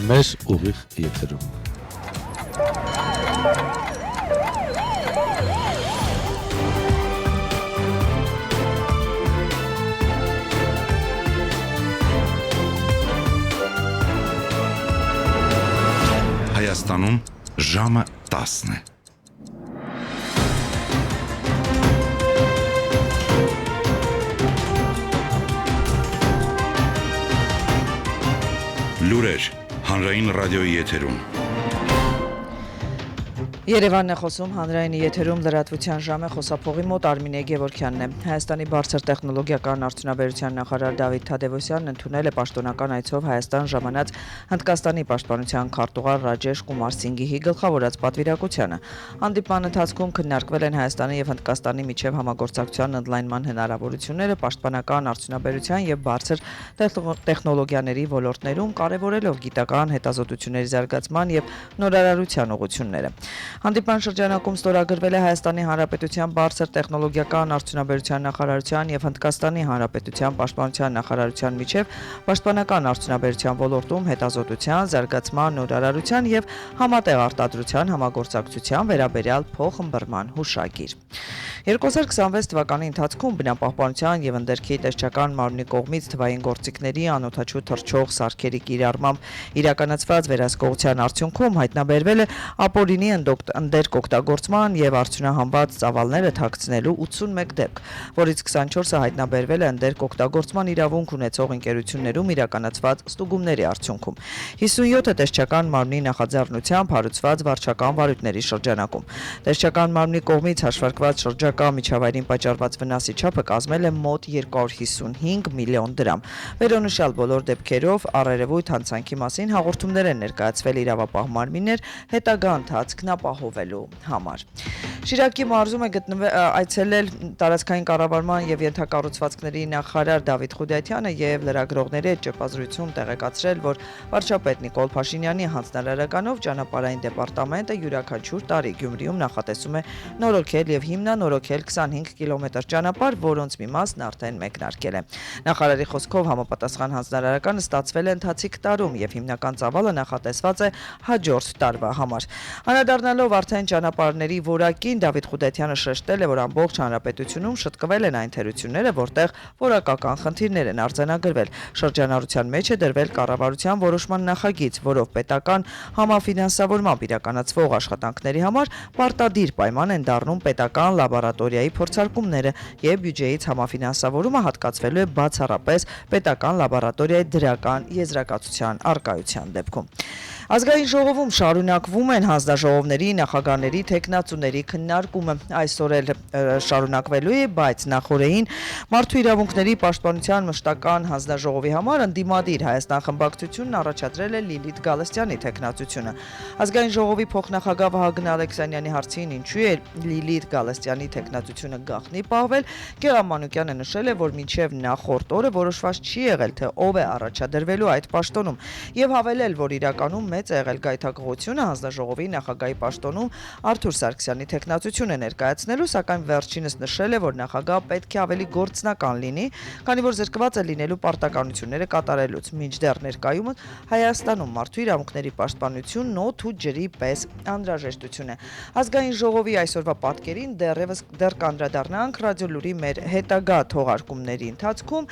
մեր ուղիղ եթերում։ Հայաստանում ժամը 10 է։ Լուրեր հանրային ռադիոյի եթերում։ Երևանն է խոսում հանրայինի եթերում լրատվության ժամը խոսափողի մոտ Արմինե Գևորգյանն է։ Հայաստանի բարձր տեխնոլոգիական արդյունաբերության նախարար Դավիթ Թադևոսյանն ընդունել է պաշտոնական այցով Հայաստան ժամանած Հնդկաստանի պաշտպանության քարտուղար Ռաջեշ Կումար Սինգհի գլխավորած պատվիրակությանը։ Հանդիպման ընթացքում քննարկվել են Հայաստանի եւ Հնդկաստանի միջև համագործակցության ընդլայնման հնարավորությունները պաշտպանական արդյունաբերության եւ բարձր տեխնոլոգիաների ոլորտներում, կարևորելով գիտական հետազոտությունների զարգացման եւ նորարարության ուղղությունները։ Հանդիպման շրջանակում ստորագրվել է Հայաստանի Հանրապետության բարձր տեխնոլոգիական արդյունաբերության նախարարության եւ Հնդկաստանի Հանրապետության պաշտպանության նախարարության միջև պաշտպանական արդյունաբերության ոլորտում հետազոտության, զարգացման, նորարարության եւ համատեղ արտադրության համագործակցության վերաբերյալ փոխըմբռնման հուշագիր։ 2026 թվականի ընթացքում բնապահպանության եւ ընդերքի տեսչական մարմնի կողմից թվային գործիքների անօդաչու թռչող սարքերի կիրառմամբ իրականացված վերահսկողության արդյունքում հայտնաբերվել է ապօրինի ընդերք օգտագործման եւ արդյունահանված ծավալները թաքցնելու 81 դեպք, որից 24-ը հայտնաբերվել է ընդերք օգտագործման իրավունք ունեցող ընկերություններում իրականացված ստուգումների արդյունքում։ 57-ը տեսչական մարմնի նախաձեռնությամբ հարուցված վարչական վարույթների շրջանակում։ Տեսչական մարմնի կողմից հաշվարկված շրջակա միջավայրին պատճառված վնասի չափը կազմել է մոտ 255 միլիոն դրամ։ Վերոնշյալ բոլոր դեպքերով առերևույթ հանցանքի մասին հաղորդումներ են ներկայացվել իրավապահ մարմիններ հետագա ընթացքն ապահովելու համար։ Շիրակի մարզում է այցելել տարածքային կառավարման եւ ենթակառուցվածքների նախարար Դավիթ Խուդայթյանը եւ լրագրողների հետ ճեպազրույցում տեղեկացրել, որ վարչապետ Նիկոլ Փաշինյանի հանձնարարականով ճանապարհային դեպարտամենտը յուրաքանչյուր տարի Գյումրիում նախատեսում է նորոգել եւ հիմնանորոգել 25 կիլոմետր ճանապարհ, որոնց մի մասն արդեն մեկնարկել է։ Նախարարի խոսքով համապատասխան հանձնարարականը ստացվել է ընթացիկ տարում եւ հիմնական ծավալը նախատեսված է հաջորդ տարվա համար։ Անդրադառնալով արդեն ճանապարհների որակին Դավիթ Խուդայթյանը շեշտել է, որ ամբողջ հանրապետությունում շտկվել են այն թերությունները, որտեղ որակական խնդիրներ են արձանագրվել։ Շրջանառության մեջ է դրվել կառավարության որոշման նախագիծ, որով պետական համաֆինանսավորմամբ իրականացվող աշխատանքների համար պարտադիր պայման են դառնում պետական լաբորատորիայի փորձարկումները եւ բյուջեից համաֆինանսավորումը հատկացվելու է բացառապես պետական լաբորատորիայի դրական եզրակացության արկայության դեպքում։ Ազգային ժողովում շարունակվում են հանձնաժողովների, նախագահների, թեկնածուների քննարկումը։ Այսօր էլ շարունակվելու է, բայց նախորդին Մարդու իրավունքների պաշտպանության մշտական հանձնաժողովի համար ընդդիմադիր Հայաստան խմբակցությունն առաջադրել է Լիլիթ Գալստյանի թեկնածությունը։ Ազգային ժողովի փոխնախագահ Վահագն Ալեքսանյանի հարցին ինչու է Լիլիթ Գալստյանի թեկնածությունը գաղտնի պահվել, Գեղամ Մանուկյանը նշել է, որ մինչև նախորդ օրը որոշված չի եղել, թե ով է առաջադրվելու այդ պաշտոնում, եւ հավելել, որ իրականում մեծ է եղել գայթակղությունը հանձնաժողովի նախագահի պաշտոնում Արթուր Սարգսյանի թեկնածությունը ներկայացնելու, սակայն վերջինս նշել է, որ նախագահը պետք է ավելի գործնական լինի, քանի որ զրկված է լինելու պարտականությունները կատարելուց, մինչդեռ ներկայումս Հայաստանում մարդու իրավունքների պաշտպանությունն օդ ու ջրի պես անհրաժեշտություն է։ Ազգային ժողովի այսօրվա պատկերին դեռ կանդրադառնանք ռադիոլուրի մեր հետագա թողարկումների ընթացքում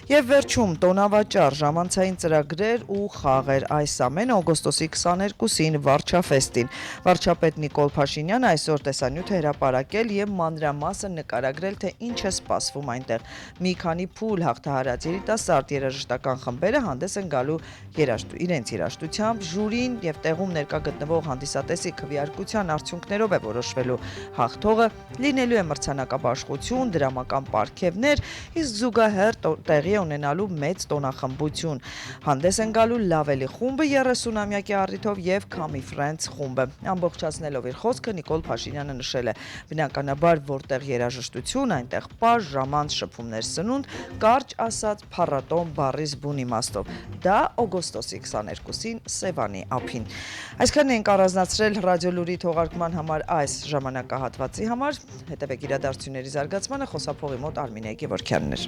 եւ վերջում տոնավաճառ, ժամանցային ծրագրեր ու խաղեր։ Այս ամենը օգոստոսի 22-ին Վարչաֆեստին վարչապետ Նիկոլ Փաշինյանը այսօր տեսանյութ է հրապարակել եւ մանրամասն նկարագրել, թե ինչ է սպասվում այնտեղ։ Մի քանի փուլ հաղթահարած երիտասարդ երաժշտական խմբերը հանդես են գալու իրենց երաժշտությամբ, ժյուրին եւ տեղում ներկա գտնվող հանդիսատեսի քվեարկության արդյունքներով է որոշվելու հաղթողը, լինելու է մրցանակաբաշխություն, դրամական պարգևներ, իսկ զուգահեռ տեղի է ունենալու մեծ տոնախմբություն։ Հանդես են գալու Լավելի խումբը 30-ամյակի առիթով եւ Քամի Ֆրենդս խումբը։ Ամբողջացնելով իր խոսքը Նիկոլ Փաշինյանը նշել է. բնականաբար որտեղ երաժշտություն, այնտեղ պար, ժամանց, շփումներ, սնունդ, կարճ ասած փառատոն բառից բուն իմաստով։ Դա օգոստոսի 22-ին Սևանի ափին։ Այսքանն ենք առանձնացրել ռադիոլուրի թողարկման համար այս ժամանակահատվածի համար։ Հետևեք իրադարձությունների զարգացմանը, խոսափողի մոտ Արմինե Գևորգյանն էր։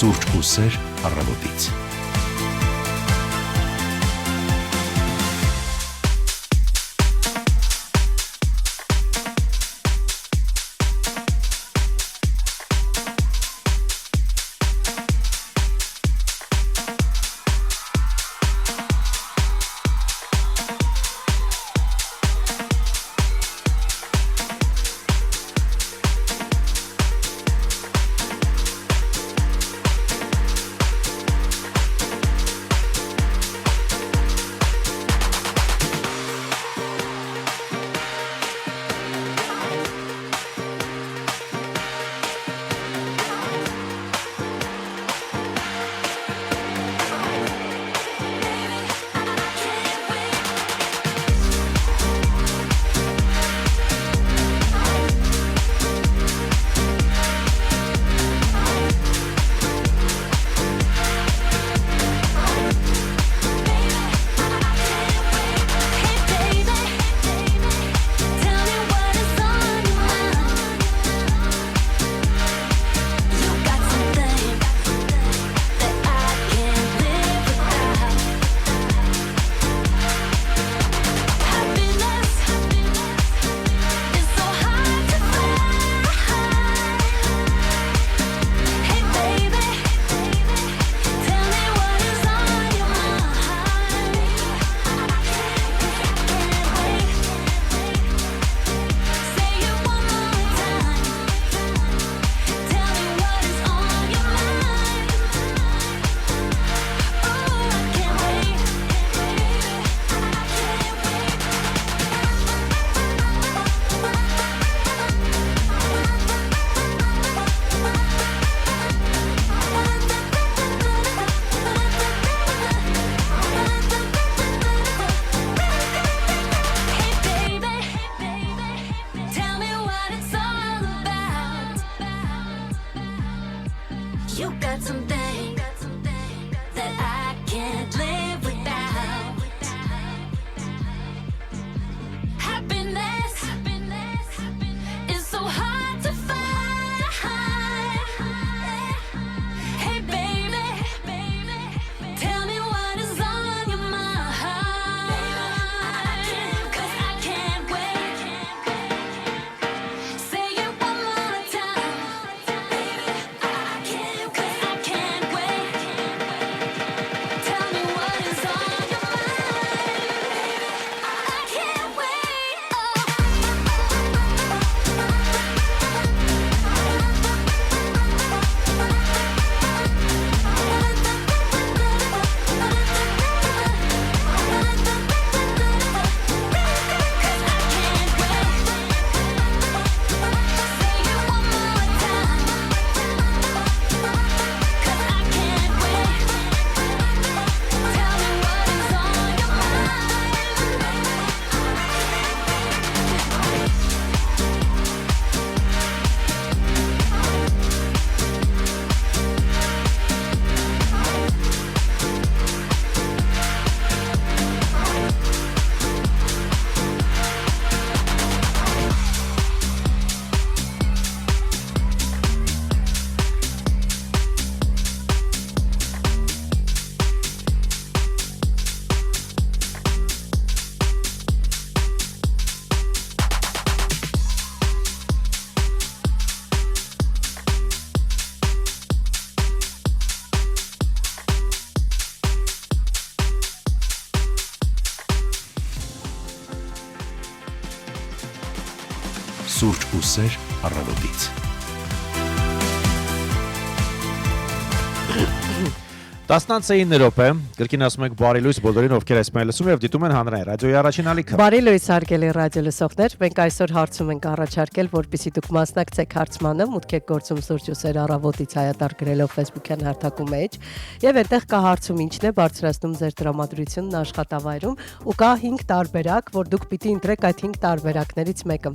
Սուրճ ու սեր առավոտից։ Սուրճ ու սեր առավոտից։ 19-ին րոպե, գրքին ասում եք բարի լույս բոլորին, ովքեր այսպես լսում եւ դիտում են հանրային ռադիոյի առաջին ալիքը։ Բարի լույս արգելի ռադիո լսողներ, մենք այսօր հարցում ենք առաջարկել, որպեսզի դուք մասնակցեք հարցմանը, մուտք եք գործում Սուրճ ու սեր առավոտից հայտար գրելով Facebook-յան հարթակում մեջ, եւ այնտեղ կա հարցում ինչն է բարձրացնում ձեր տրամադրությունն աշխատավայրում, ու կա 5 տարբերակ, որ դուք պիտի ընտրեք այդ 5 տարբերակներից մեկը։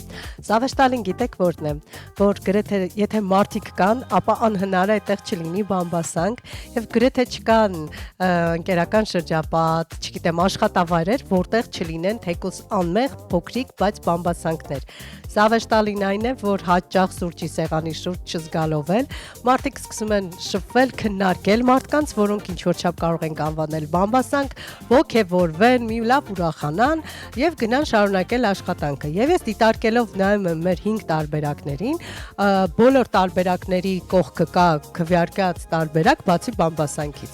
Զավեշտալին գիտեք որն է, որ գրեթե եթե մարդիկ կան, ապա անհնար է այդտեղ չլինի բամբասանք եւ գրեթե կան ընկերական շրջապատ, չգիտեմ, աշխատավայրեր, որտեղ չլինեն թեկուզ անմեղ, փոքրիկ, բայց բամբասանքներ։ Զավեշտալին այն է, որ հաճախ սուրճի սեղանի շուրջ չզգալով էլ մարդիկ սկսում են շփվել, քննարկել մարդկանց, որոնք ինչ որ չափ կարող են անվանել բամբասանք, ոգևորվեն, մի լավ ուրախանան եւ գնան շարունակել աշխատանքը։ Եվ ես դիտարկելով նայում եմ մեր 5 տարբերակներին, բոլոր տարբերակների կողքը կա քվեարկած տարբերակ, բացի բամբասանքից։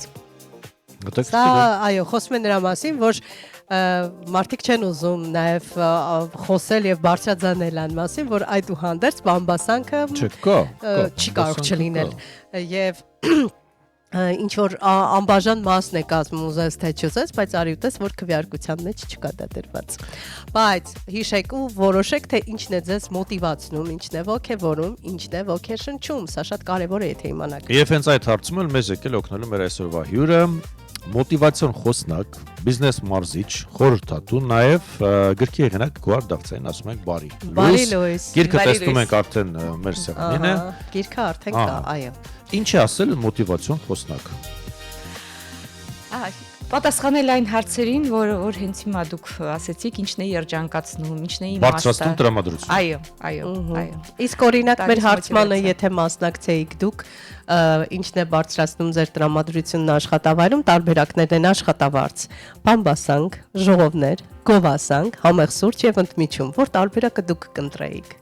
Այո, խոսում է նրա մասին, որ մարդիկ չեն ուզում նաև խոսել եւ բարձրաձանել այն մասին, որ այդուհանդերձ բամբասանքը չի կարող չլինել եւ ինչ որ անբաժան մասն է կազմում ուզես թե չուզես, բայց արի ուտես, որ քվեարկության մեջ չկա դա դրված։ Բայց հիշեք ու որոշեք, թե ինչն է ձեզ մոտիվացնում, ինչն է ոգևորում, ինչն է ոգեշնչում, սա շատ կարևոր է, եթե իմանաք։ Եվ հենց այդ հարցում էլ մեզ եկել օգնելու մեր այսօրվա հյուրը մոտիվացիոն խոսնակ, բիզնես մարզիչ, խորհրդատու, նաև գրքի հեղինակ Գոհար Դավթյանին ասում ենք բարի լույս։ Գիրքը տեսնում ենք արդեն մեր սեղանին է։ Գիրքը արդեն կա, այո։ Ինչ է ասել մոտիվացիոն խոսնակը։ Պատասխանել այն հարցերին, որ հենց հիմա դուք ասեցիք, ինչն է երջանկացնում, ինչն է իմաստը։ Բարձրացնում տրամադրություն։ Այո։ Իսկ օրինակ մեր հարցմանը, եթե մասնակցեիք դուք, ինչն է բարձրացնում ձեր տրամադրությունն աշխատավայրում, տարբերակներն են աշխատավարձ, բամբասանք, ժողովներ, գովասանք, համեղ սուրճ եւ ընդմիջում, որ տարբերակը դուք կընտրեիք։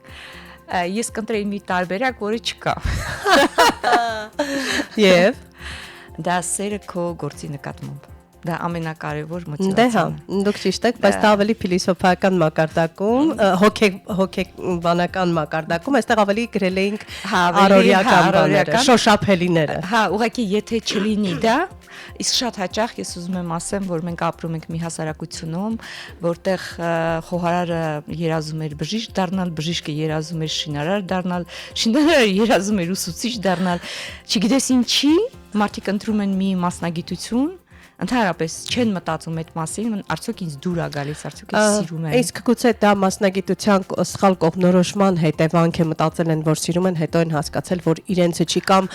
Ես կընտրեի մի տարբերակ, որը չկա։ Եվ դա սերը քո գործի նկատմամբ։ Դա ամենակարևոր մոտիվացիան։ Դե հա, դուք ճիշտ եք, բայց դա ավելի փիլիսոփայական մակարդակում, հոգեբանական մակարդակում, այստեղ ավելի գրել էինք առօրյական բաները, շոշափելիները։ Հա, ուղղակի եթե չլինի դա, իսկ շատ հաճախ ես ուզում եմ ասեմ, որ մենք ապրում ենք մի հասարակությունում, որտեղ խոհարարը երազում էր բժիշկ դառնալ, բժիշկը երազում էր շինարար դառնալ, շինարարը երազում էր ուսուցիչ դառնալ, չգիտես ինչի, մարդիկ ընտրում են մի մասնագիտություն, ընդհանրապես չեն մտածում այդ մասին, արդյոք ինձ դուր է գալիս, արդյոք ես սիրում եմ։ Իսկ գուցե դա մասնագիտության սխալ կողմնորոշման հետևանք է, մտածել են, որ սիրում են, հետո են հասկացել, որ իրենցը չի, կամ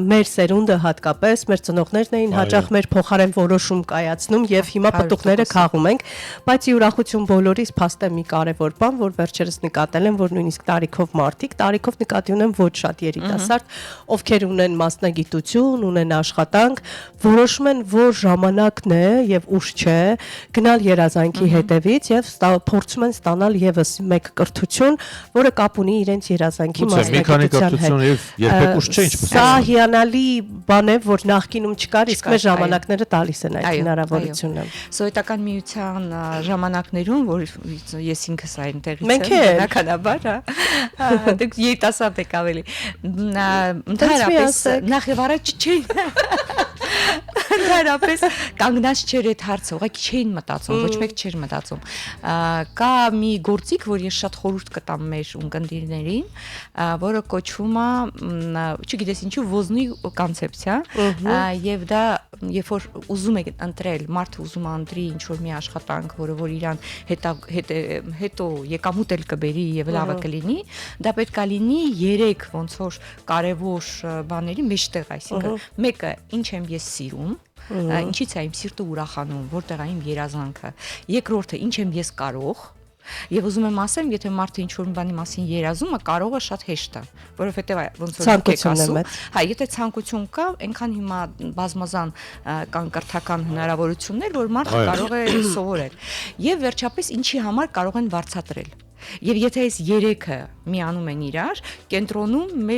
մեր սերունդը հատկապես, մեր ծնողներն էին հաճախ մեր փոխարեն որոշում կայացնում եւ հիմա պտուղները քաղում ենք, բայց ի ուրախություն բոլորիս փաստ է մի կարևոր բան, որ վերջերս նկատել եմ, որ նույնիսկ տարիքով մարդիկ, տարիքով նկատի ունեմ ոչ շատ երիտասարդ, ովքեր ունեն մասնագիտություն, ունեն աշխատանք, որոշում են, որ ժամանակն է եւ ուշ չէ գնալ երազանքի հետևից եւ փորձում են ստանալ եւս մեկ կրթություն, որը կապ ունի իրենց երազանքի մասնագիտության հետ։ Եվ երբեք ուշ չէ, ինչպես։ Սա հիանալի բան է, որ նախկինում չկար, իսկ մեր ժամանակները տալիս են այդ հնարավորությունը։ Սովետական միության ժամանակներում, որ ես ինքս այնտեղից եմ, բնականաբար, հա, դուք երիտասարդ եք ավելի։ Ընդհանրապես նախ եւ առաջ չի Ընդհանրապես կանգնած չէր այդ հարցը, ուղղակի չէին մտածում, ոչ մեկ չէր մտածում։ Կա մի գործիք, որ ես շատ խորհուրդ կտամ մեր ունկնդիրներին, որը կոչվում է, չգիտես ինչու, ոզնի կոնցեպցիա, եւ դա երբ որ ուզում եք ընտրել, մարդը ուզում է ընտրի ինչ-որ մի աշխատանք, որը որ իրան հետո եկամուտ էլ կբերի եւ լավը կլինի, դա պետք է լինի 3 ոնց որ կարևոր բաների մեջտեղ, այսինքն մեկը ինչ եմ ես սիրում, ինչից է իմ սիրտը ուրախանում, որտեղ է իմ երազանքը, երկրորդը ինչ եմ ես կարող Եվ ուզում եմ ասեմ, եթե մարդը ինչ-որ բանի մասին երազում է, կարողը շատ հեշտ է, որովհետև ոնց որ եք ասում, հա, եթե ցանկություն կա, այնքան հիմա բազմազան կան կրթական հնարավորություններ, որ մարդը կարող է սովորել։ Եվ վերջապես ինչի համար կարող են վարձատրել։ Եվ եթե այս երեքը միանում են իրար, կենտրոնում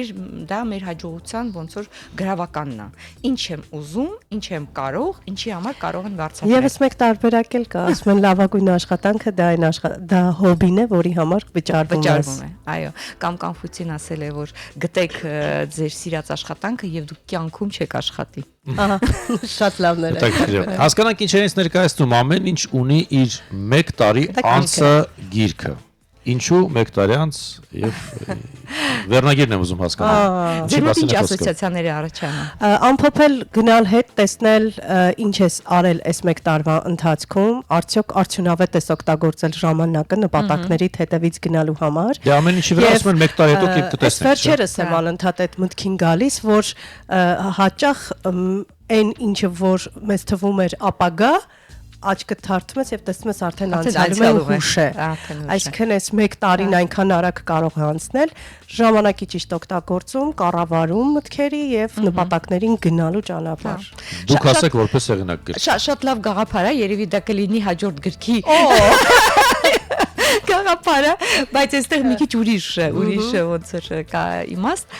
դա մեր հաջողության ոնց որ գրավականն է։ Ինչ եմ ուզում, ինչ եմ կարող, ինչի համար կարող են վարձատրել։ Եվս մեկ տարբերակ էլ կա, ասում են լավագույն աշխատանքը դա հոբին է, որի համար վճարվում է։ Այո, կամ Կոնֆուցին ասել է, որ գտեք ձեր սիրած աշխատանքը եւ դուք կյանքում չեք աշխատի։ Ահա, շատ լավներ է։ Հասկանանք ինչ է ներկայացնում, ամեն ինչ ունի իր 1 տարի անցը գիրքը։ Ինչու 1 տարի անց եւ վերնագիրն եմ ուզում հասկանալ։ Ձեր ինչ ասոցիացիաներ է առաջանում։ Ամփոփել գնալ հետ տեսնել ինչ ես արել այս 1 տարվա ընթացքում, արդյոք արդյունավետ ես օգտագործել ժամանակը նպատակներիդ հետևից գնալու համար։ Դե ամեն ինչի վրա ասում են 1 տարի հետո կտեսնենք։ Վերջերս եմ անընդհատ այդ մտքին գալիս, որ հաճախ այն ինչը որ մեզ թվում էր ապագա աչքը թարթում ես եւ տեսնում ես արդեն անցյալում է հուշ է։ Այսինքն այս 1 տարին այնքան արագ կարող է անցնել, ժամանակի ճիշտ օգտագործում, կառավարում մտքերի եւ նպատակներին գնալու ճանապարհ։ Դուք ասեք որպես հեղինակ գրք։ Շատ լավ գաղափար է, երևի դա կլինի հաջորդ գրքի գաղափարը, բայց այստեղ մի քիչ ուրիշ ոնց որ կա իմաստ։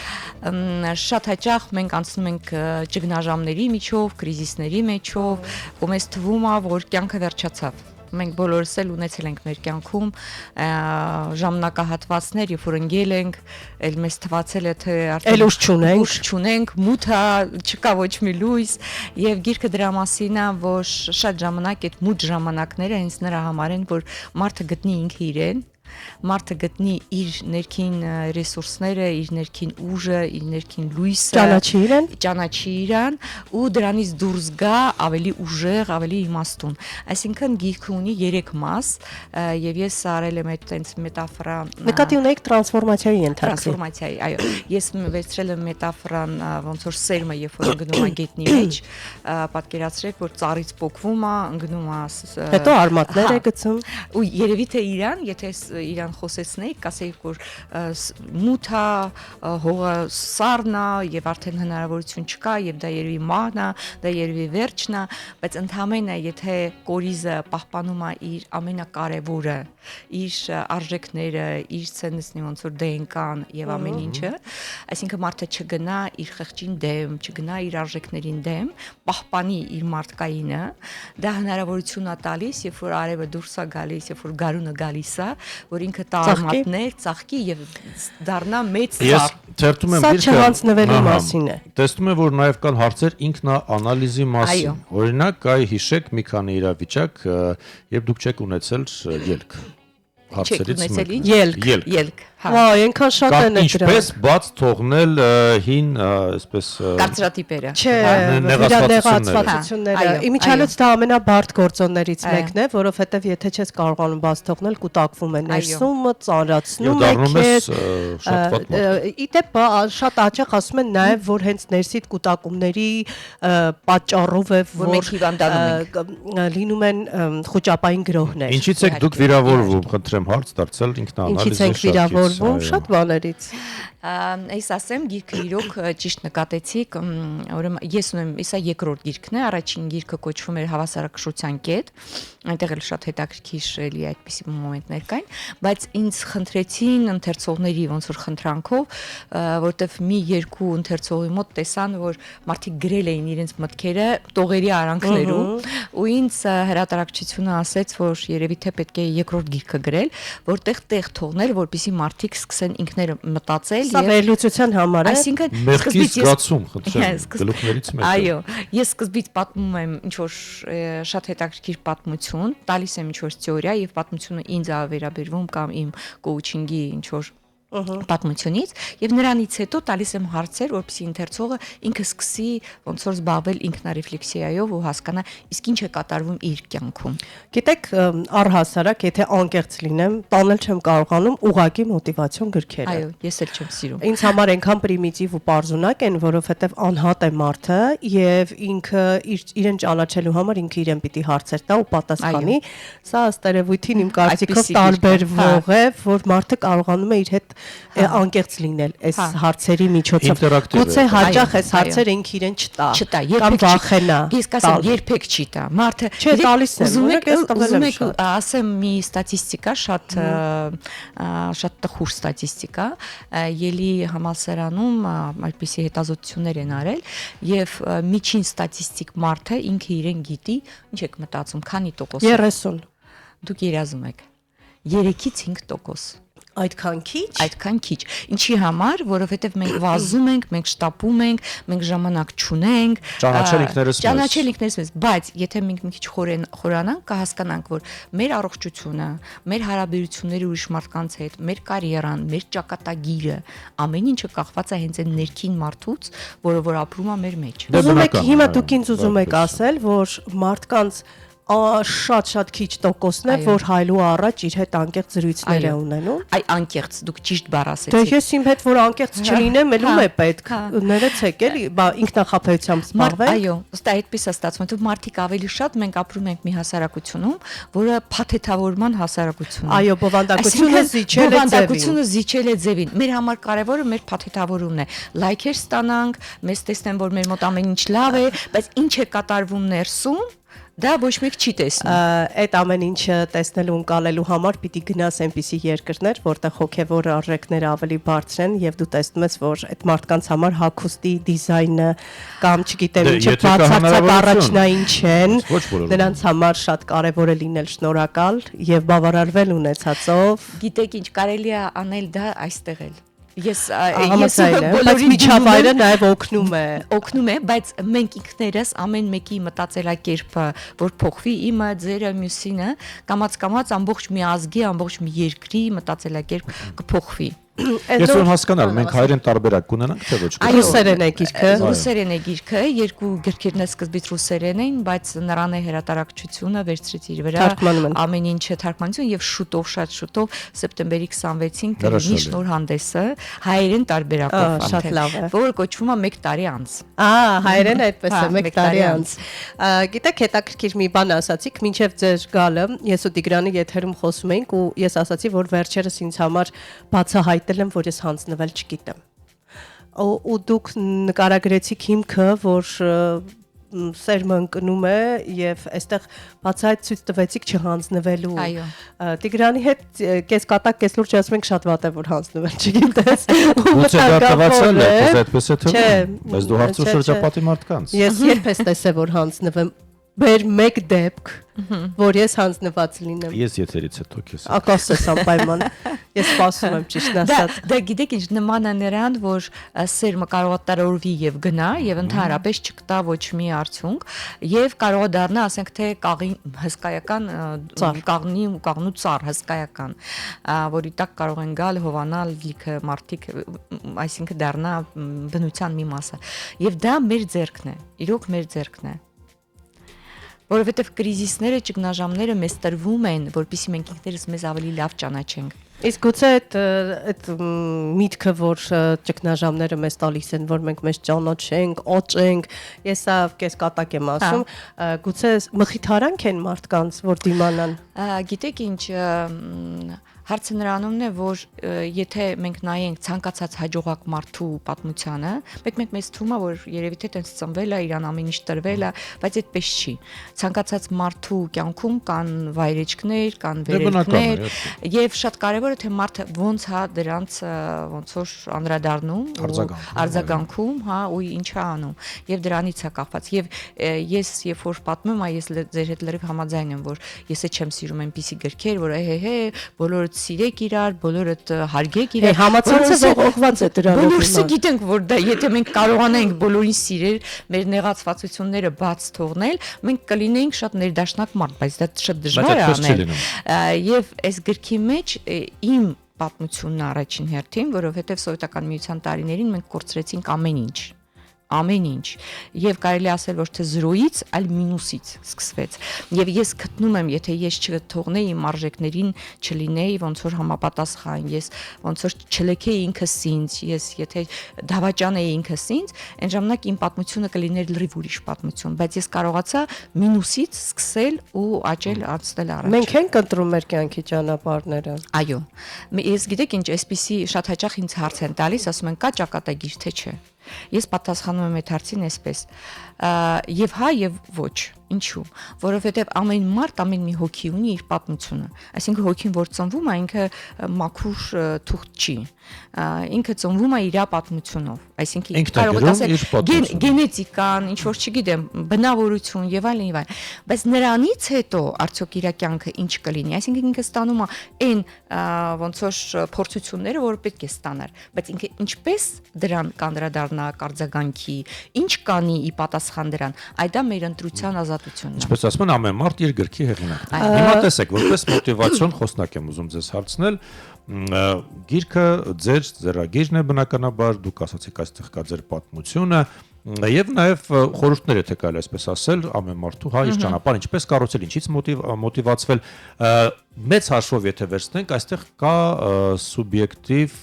Շատ հաճախ մենք անցնում ենք ճգնաժամերի միջով, կրիզիսների միջով, ու մեզ թվում է, որ կյանքը վերջացավ։ Մենք բոլորս էլ ունեցել ենք մեր կյանքում ժամանակահատվածներ, երբ որ ընկել ենք, էլ մեզ թվացել է թե արդեն ուժ չունենք, մութա, չկա ոչ մի լույս, եւ գիրքը դրա մասին է, որ շատ ժամանակ այդ մութ ժամանակները հենց նրա համար են, որ մարդը գտնի ինքը իրեն, մարդը գտնի իր ներքին ռեսուրսները, իր ներքին ուժը, իր ներքին լույսը, ճանաչի իրան ու դրանից դուրս գա ավելի ուժեղ, ավելի իմաստուն։ Այսինքն գիրքը ունի 3 մաս եւ ես արել եմ այդպես մետաֆորա։ Նկատի ունեք տրանսֆորմացիայի ենթարկի։ Տրանսֆորմացիայի, այո։ Ես վերցրել եմ մետաֆորան ոնց որ սերմը, երբ որ ընկնում է գետնի մեջ, պատկերացրեք, որ ծառից պոկվում է, ընկնում է, հետո արմատներ է գցում։ Ու երևի թե իրան, եթե իրան խոսեցնեիք, կասեիք, որ մութա, հողը սառնա եւ արդեն հնարավորություն չկա եւ դա երևի մահն է, դա երևի վերջն է, բայց ընդհանրապես եթե կորիզը պահպանում է իր ամենակարևորը, իր արժեքները, իր ցենցնի ոնց որ դենկան եւ ամեն ինչը, այսինքն մարդը չգնա իր խղճին դեմ, չգնա իր արժեքներին դեմ, պահպանի իր մարդկայինը, դա հնարավորություն է տալիս, երբ որ արևը դուրս է գալիս, երբ որ գարունը գալիս է, որ ինքը տարմատներ, ծաղկի եւ դառնա մեծ ծառ։ Ես թերթում եմ գիրքը։ Սա չհանձնվելու մասին է։ Տեսնում եմ, որ նաեւ կան հարցեր ինքնաանալիզի մասին։ Օրինակ, կայ հիշեք մի քանի իրավիճակ, երբ դուք չեք ունեցել ելք։ Հարցերից ելք։ Վայ, այնքան շատ են դրա։ Ինչպես բաց թողնել հին, այսպես կարծրատիպերը։ Չէ, նեղացվածությունները։ Իմիջիալից դա ամենաբարդ գործոններից մեկն է, որովհետև եթե չես կարողանում բաց թողնել, կուտակվում է ներսումը, ծանրացնում է քեզ։ Իդեպ շատ հաճախ ասում են նաև, որ հենց ներսիդ կուտակումների պատճառով է, որ լինում են խոճապային գրոհներ։ Ինչից եք դուք վիրավորվում, խնդրեմ հարց դարձել ինքնաանալիզի շատ բաներից։ Այս ասեմ, գիրքը իրոք ճիշտ նկատեցիք, ուրեմն ես ունեմ, սա երկրորդ գիրքն է, առաջին գիրքը կոչվում էր Հավասարակշռության կետ, այնտեղ էլ շատ հետաքրքիր էլի այդպիսի մոմենտներ կային, բայց ինձ խնդրեցին ընթերցողների ոնց որ խնդրանքով, որտեվ մի երկու ընթերցողի մոտ տեսան, որ մարդիկ գրել էին իրենց մտքերը տողերի արանքներում, ու ինձ հրատարակչությունը ասեց, որ երևի թե պետք է երկրորդ գիրքը գրել, որտեղ տեղ թողնել, որպեսզի մարդիկ սկսեն ինքները մտածել։ Սա վերլուծության համար է։ Այսինքն սկզբից զգացում, խնդրեմ, գլուխներից մեկը։ Այո, ես սկզբից պատմում եմ ինչ որ շատ հետաքրքիր պատմություն, տալիս եմ ինչ որ թեորիա եւ պատմությունը ինձ է վերաբերվում կամ իմ կոուչինգի ինչ որ պատմությունից եւ նրանից հետո տալիս եմ հարցեր, որպեսզի ընթերցողը ինքը սկսի ոնց որ զբաղվել ինքնարեֆլեքսիայով ու հասկանա իսկ ինչ է կատարվում իր կյանքում։ Գիտեք, առհասարակ, եթե անկեղծ լինեմ, տանել չեմ կարողանում ուղղակի մոտիվացիոն գրքերը։ Այո, ես էլ չեմ սիրում։ Ինձ համար այնքան պրիմիտիվ ու պարզունակ են, որովհետեւ անհատ է մարդը եւ ինքը իրեն ճանաչելու համար ինքը իրեն պիտի հարցեր տա ու պատասխանի։ Սա ըստ երևույթին իմ կարծիքով տարբերվող է, որ մարդը կարողանում է իր հետ անկեղծ լինել այս հարցերի միջոցով։ Ինտերակտիվ Գուցե է։ հաճախ այս Այո, հարցերը ինք իրեն չտա։ Չտա, կամ երբեք վախենա։ Ես կասեմ, երբեք չի տա։ Մարդը Չէ, տալիս եմ, ուզում օրինակ, ես տվել եմ եք շատ։ ասեմ մի ստատիստիկա, շատ տխուր ստատիստիկա, ելի համալսարանում այդպիսի հետազոտություններ են արել եւ միջին ստատիստիկ մարդը ինքը իրեն գիտի, ինչ եք մտածում, քանի տոկոս։ 30։ Դուք երազում եք 3-ից 5%։ Այդքան քիչ։ Այդքան քիչ։ Ինչի համար, որովհետև մենք վազում ենք, մենք շտապում ենք, մենք ժամանակ չունենք, Ճանաչել ինքներս մեզ։ ճանաչել ինքներս մեզ, բայց եթե մենք մի քիչ խորանանք, կհասկանանք, որ մեր առողջությունը, մեր հարաբերությունները ուրիշ մարդկանց հետ, մեր կարիերան, մեր ճակատագիրը, ամեն ինչը կախված է հենց այն ներքին մարդուց, որ ապրում է մեր մեջ։ Ուզում եք բնական, հիմա այո, դուք ինձ ուզում եք ասել, որ մարդկանց շատ քիչ տոկոսն է, Այո։ որ հայլու առաջ իր հետ անկեղծ զրույցներ է Այո։ ունենում։ Այ անկեղծ, դուք ճիշտ բառ Դե ասեցիք։ ես իմ հետ որ անկեղծ չլինեմ, ելում է պետք։ Ներեցեք էլի, բա ինքնախապեյությամբ զբաղվեք։ Այո, ըստ այդպես է ստացվում, որ մարդիկ ավելի շատ մենք ապրում ենք մի հասարակությունում, որը փաթեթավորման հասարակություն է։ Այո, բովանդակությունը զիջել է ձևին։ Բովանդակությունը զիջել է ձևին։ Մեր համար կարևորը մեր փաթեթավորումն է։ Լայքեր ստանանք, մեզ տեսնեն, որ մեր մոտ ամեն ինչ լավ է, բայց ինչ է կատարվում ներսում, դա ոչ մեկ չի տեսնում։ Այդ ամեն ինչը տեսնելու ու անցալելու համար պիտի գնաս այնպիսի երկրներ, որտեղ հոգևոր արժեքները ավելի բարձր են եւ դու տեսնում ես, որ այդ մարդկանց համար հագուստի դիզայնը կամ չգիտեմ Դե, ինչը եթե կա բացարձակ հնարավորություն, առաջնային չեն, ոչ բոլորը։ նրանց համար շատ կարեւոր է լինել շնորհակալ եւ բավարարվել ունեցածով։ Գիտեք ինչ, կարելի է անել դա այստեղ էլ։ Ես Համաձայն եմ, բայց բոլորին միջավայրը նաեւ օգնում է, բայց մենք ինքներս ամեն մեկի մտածելակերպը, որ փոխվի իմը, ձերը, մյուսինը, կամաց ամբողջ մի ազգի, ամբողջ մի երկրի մտածելակերպ կփոխվի։ Ես ուն հասկանալ, մենք հայերեն տարբերակ կունենանք, թե ոչ։ Ռուսերեն է գիրքը։ Ռուսերեն է գիրքը, երկու գրքերն է սկզբից ռուսերեն էին, բայց նրան է հրատարակչությունը վերցրեց իր վրա, Թարգմանում են։ ամեն ինչը թարգմանություն եւ շատ շուտով սեպտեմբերի 26-ին կլինի Հրաշալի։ շնորհանդեսը հայերեն տարբերակով, Շատ լավ է։ որը կոչվում է 1 տարի անց։ Հայերեն այդպես է, Հա, 1 տարի անց։ Գիտեք, հետաքրքիր մի բան ասացիք, մինչև ձեր գալը, ես ու Տիգրանի եթերում խոսում էինք ու ես ասացի, որ վերջերս ինձ համար բացահայտել եմ, որ ես հանձնվել չգիտեմ։ Ու դուք նկարագրեցիք հիմքը, որ սերմը ընկնում է եւ այստեղ բացահայտ ցույց տվեցիք չհանձնվելու։ Այո։ Տիգրանի հետ կես կատակ կես լուրջ ասում ենք շատ վատ է որ հանձնվել չգիտես։ Ուցե դա տվացել է, բայց այդպես է Չէ, թվում։ Բայց դու հարցու չէ, շրջապատի մարդկանց։ Ես երբ ես տեսել որ հանձնվեմ, բեր մեկ դեպք, որ ես հանձնված լինեմ։ Ես եթերից հետո քեզ։ Ակասես անպայման։ Ես սպասում եմ ճիշտ ասած։ Դա գիտեք ինչ նման է նրան, որ սերմը կարող է տարօրվի եւ գնա եւ ընդհանրապես չկտա ոչ մի արդյունք եւ կարող է դառնա, ասենք թե կաղին հսկայական կաղնու ծառ հսկայական, որի տակ կարող են գալ հովանալ լիքը մարդիկ, այսինքն դառնա բնության մի մասը։ Եվ դա մեր ձեռքն է, իրոք մեր ձեռքն է։ Որովհետև կրիզիսները, ճգնաժամերը մեզ տրվում են, որպեսզի մենք ինքներս մեզ ավելի լավ ճանաչենք։ Իսկ գուցե այդ միտքը, որ ճգնաժամերը մեզ տալիս են, որ մենք մեզ ճանաչենք, օճենք, ես սա կես կատակ եմ ասում, գուցե մխիթարանք են մարդկանց, որ դիմանան։ Գիտեք ինչ, հարցը նրանումն է, որ եթե մենք նայենք ցանկացած հաջողակ մարդու պատմությանը, մեկ մեզ թվում է, որ երևի թե տենց ծնվել է, իրան ամեն ինչ տրվել է, բայց այդպես չի։ Ցանկացած մարդու կյանքում կան վայրեջքներ, կան վերելքներ, եւ շատ կարեւորը թե մարդը ոնց հա դրանց ոնց որ անդրադառնում, արձագանքում, հա, ու ինչ է անում, եւ դրանից է կախված։ Եվ ես երբ որ պատմում եմ, ես ձեր հետ լրիվ համաձայն եմ, որ ես չեմ սիրում այնպիսի գրքեր, որ բոլորը սիրեք իրար, բոլորդ հարգեք իրար։ Համացանցը ողողված է դրանով։ Բոլորս գիտենք, որ դա եթե մենք կարողանայինք բոլորին սիրել, մեր նեղացվածությունները բաց թողնել, մենք կլինեինք շատ ներդաշնակ մարդ, բայց դա շատ դժվար է անել։ Եվ այս գրքի մեջ իմ պատմությունն առաջին հերթին, որովհետև սովետական միության տարիներին մենք կորցրեցինք ամեն ինչ։ ամեն ինչ եւ կարելի ասել ոչ թե 0-ից, այլ մինուսից սկսվեց եւ ես գտնում եմ եթե ես չթողնեի իմ արժեքներին չլինեի ոնց որ համապատասխան ես ոնց որ չլքեի ինքս ինձ ես եթե դավաճանեի ինքս ինձ այն ժամանակ իմ պատմությունը կլիներ լրիվ ուրիշ պատմություն բայց ես կարողացա մինուսից սկսել ու աճել անցնել առաջ Մենք ենք ընտրում մեր կյանքի ճանապարհները այո ես գիտեք ինչ այսպեսի շատ հաճախ ինձ հարց են տալիս ասում են կա ճակատագիր թե չէ Ես պատասխանում եմ այդ հարցին այսպես եւ հա եւ ոչ ինչու որովհետեւ ամեն մարդ ամեն մի հոգի ունի իր պատմությունը այսինքն հոգին որ ծնվում է ինքը մաքուր թուղթ չի ինքը ծնվում է իր պատմությունով այսինքն կարող եք ասել գենետիկան ինչ որ չգիտեմ բնավորություն եւ այլն եւ այլն բայց նրանից հետո արդյոք իր կյանքը ինչ կլինի այսինքն ինքը ստանում է այն ոնց որ փորձությունները որ պետք է ստանար բայց ինքը ինչպես դրան կանդրադառնա կարձագանքի ինչ կանի ի պատասխան դրան այ դա մեր ընտրության ազատությունն է Ինչպես ասում են ամեն մարդ իր գրքի հեղինակն է Հիմա տեսեք որպես մոտիվացիոն խոսնակ եմ ուզում ձեզ հարցնել գիրքը ձեր ձեռագիրն է բնականաբար դուք ասացիք այստեղ կա ձեր պատմությունը Եվ նաև խորհուրդներ եթե կարելի այսպես ասել ամեն մարդու հա իր ճանապարհը ինչպես կառուցել ինչից մոտիվացվել մեծ հաշվով եթե վերցնենք այստեղ կա սուբյեկտիվ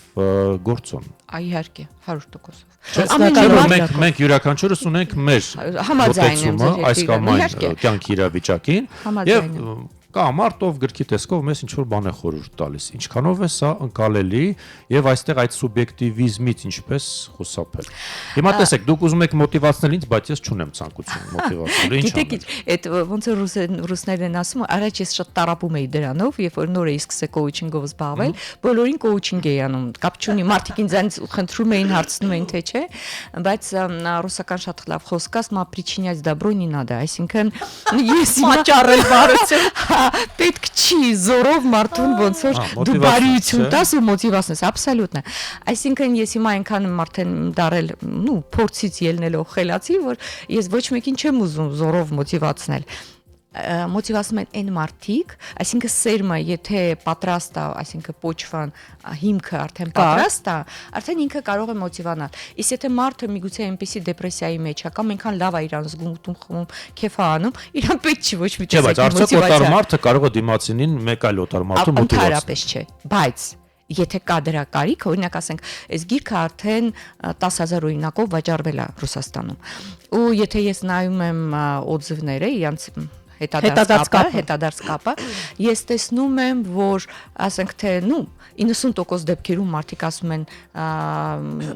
գործոն Իհարկե 100% մենք յուրաքանչյուրս ունենք մեր համաձայն այս կամ այն կյանքի իրավիճակին եւ կա մարդ ով գրքի տեսքով մեզ ինչ որ բան է խորհուրդ տալիս ինչքանով է սա ընկալելի եւ այստեղ այդ սուբյեկտիվիզմից ինչպես խուսափել Հիմա տեսեք դուք ուզում եք մոտիվացնել ինձ բայց ես չունեմ ցանկություն մոտիվացնելու ինչ Գիտեք այդ ոնց է ռուսներն են ասում առաջ ես շատ տարապում էի դրանով երբ որ նոր էի սկսել կոուչինգով զբաղվել բոլորին կոուչինգ էի անում կապ չունի մարդիկ ինձ խնդրում էին հարցնում էին թե չէ բայց ռուսական շատ լավ խոսք կա սա причинять добро не надо այսինքն ես Մաճառել բարություն պետք չի զորով մարդուն ոնց որ դու բարիություն տաս ու մոտիվացնես абսոլютно այսինքն ես հիմա այնքան եմ արդեն դարել նու փորձից ելնելով խելացի որ ես ոչ մեկին չեմ ուզում զորով մոտիվացնել մոտիվացնում են այն մարդիկ, այսինքն սերմը, եթե պատրաստ է, այսինքն պոչվան հիմքը արդեն պատրաստ է, արդեն ինքը կարող է մոտիվանալ։ Իսկ եթե մարդը միգուցե այնպեսի դեպրեսիայի մեջ է, կամ այնքան լավ է իրան զգում, խմում, քեֆ է անում, իրան պետք չի ոչ մի տեսակ մոտիվացիա։ Չէ, բայց արդյոք օտար մարդը կարող է դիմացինին մեկ այլ օտար մարդու մոտիվացնել։ Ընդհանրապես չէ, բայց Եթե կա դրա կարիք, օրինակ ասենք, այս գիրքը արդեն 10,000 օրինակով վաճառվել է Ռուսաստանում։ Ու եթե ես նայում եմ օձիվները, իրանց հետադարձ կապը, ես տեսնում եմ, որ ասենք թե, 90% դեպքերում մարդիկ ասում են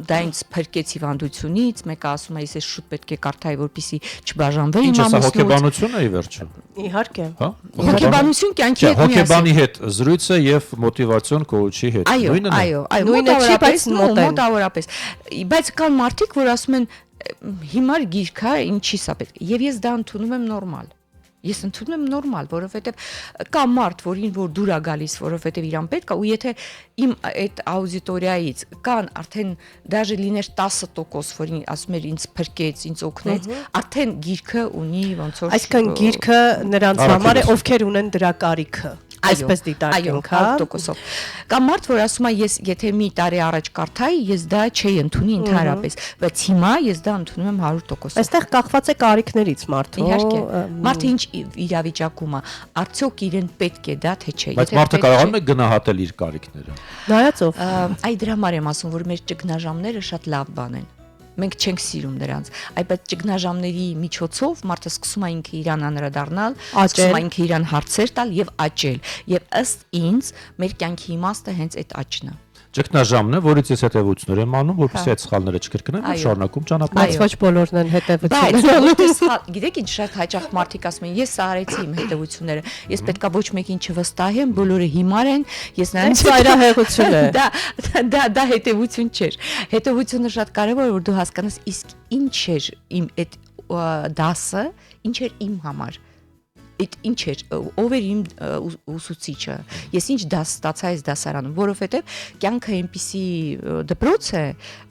դա ինձ փրկեց հիվանդությունից, մեկը ասում է ես շուտ պետք է կարդայի, որպեսզի չբաժանվեի իմ ամուսնուց։ Ինչ է հոգեբանություն է ի վերջո։ Իհարկե։ Հոգեբանություն կյանքի հետ միասին։ Հոգեբանի հետ զրույցը եւ մոտիվացիոն կոուչի հետ նույնն է։ Այո, մոտավորապես։ Բայց կան մարդիկ, որ ասում են հիմար գիրք է, ինչի՞ սա պետք։ Եվ ես դա ընդունում եմ նորմալ։ Ես ընդունում եմ նորմալ, որովհետև կա մարդ, որին որ դուր է գալիս, որովհետև իրան պետք է, ու եթե իմ այդ աուդիտորիայից կան արդեն դաժե լիներ 10%, որին ասում էր ինձ փրկեց, ինձ օգնեց, արդեն գիրքը ունի ոնց որ Այսինքն գիրքը նրանց համար է, ովքեր ունեն դրա կարիքը։ Այսպես դիտարկենք, հա 100%-ով։ Կամ մարդ, որ ասում է, ես եթե մի տարի առաջ կարդայի, ես դա չէի ընդունի ընդհանրապես, բայց հիմա ես դա ընդունում եմ 100%։ Այստեղ կախված է կարիքներից մարդը։ Իհարկե։ Մարդը ինչ իրավիճակում է, արդյոք իրեն պետք է դա թե չէ։ Բայց մարդը կարողանում է գնահատել իր կարիքները։ Նայածով։ Այ դրա համար եմ ասում, որ մեր ճգնաժամերը շատ լավ բան են։ Մենք չենք սիրում դրանց, այլպես ճգնաժամերի միջոցով մարդը սկսում է ինքը իրան անդրադառնալ, սկսում է ինքը իրան հարցեր տալ եւ աճել։ Եվ ըստ ինձ մեր կյանքի իմաստը հենց այդ աճն է։ Ճգնաժամն է, որից ես հետևություններ եմ անում, որպեսզի այդ սխալները չկրկնեմ, եւ շարունակում ճանապարհը։ Բայց ոչ բոլորն են հետևություններ։ Բայց գիտեք ինչ շատ հաճախ մարդիկ ասում են, ես սա արեցի իմ հետևությունները, ես պետքա ոչ մեկին չվստահեմ, բոլորը հիմար են, ես նրանց ծայրահեղություն է։ Դա հետևություն չէր։ Հետևությունը շատ կարևոր է, որ դու հասկանաս իսկ ինչ էր իմ այդ դասը, ինչ էր իմ համար։ Այդ ինչ էր, ով էր իմ ուսուցիչը, ես ինչ դաս ստացա այս դասարանում, որովհետև կյանքը այնպիսի դպրոց է,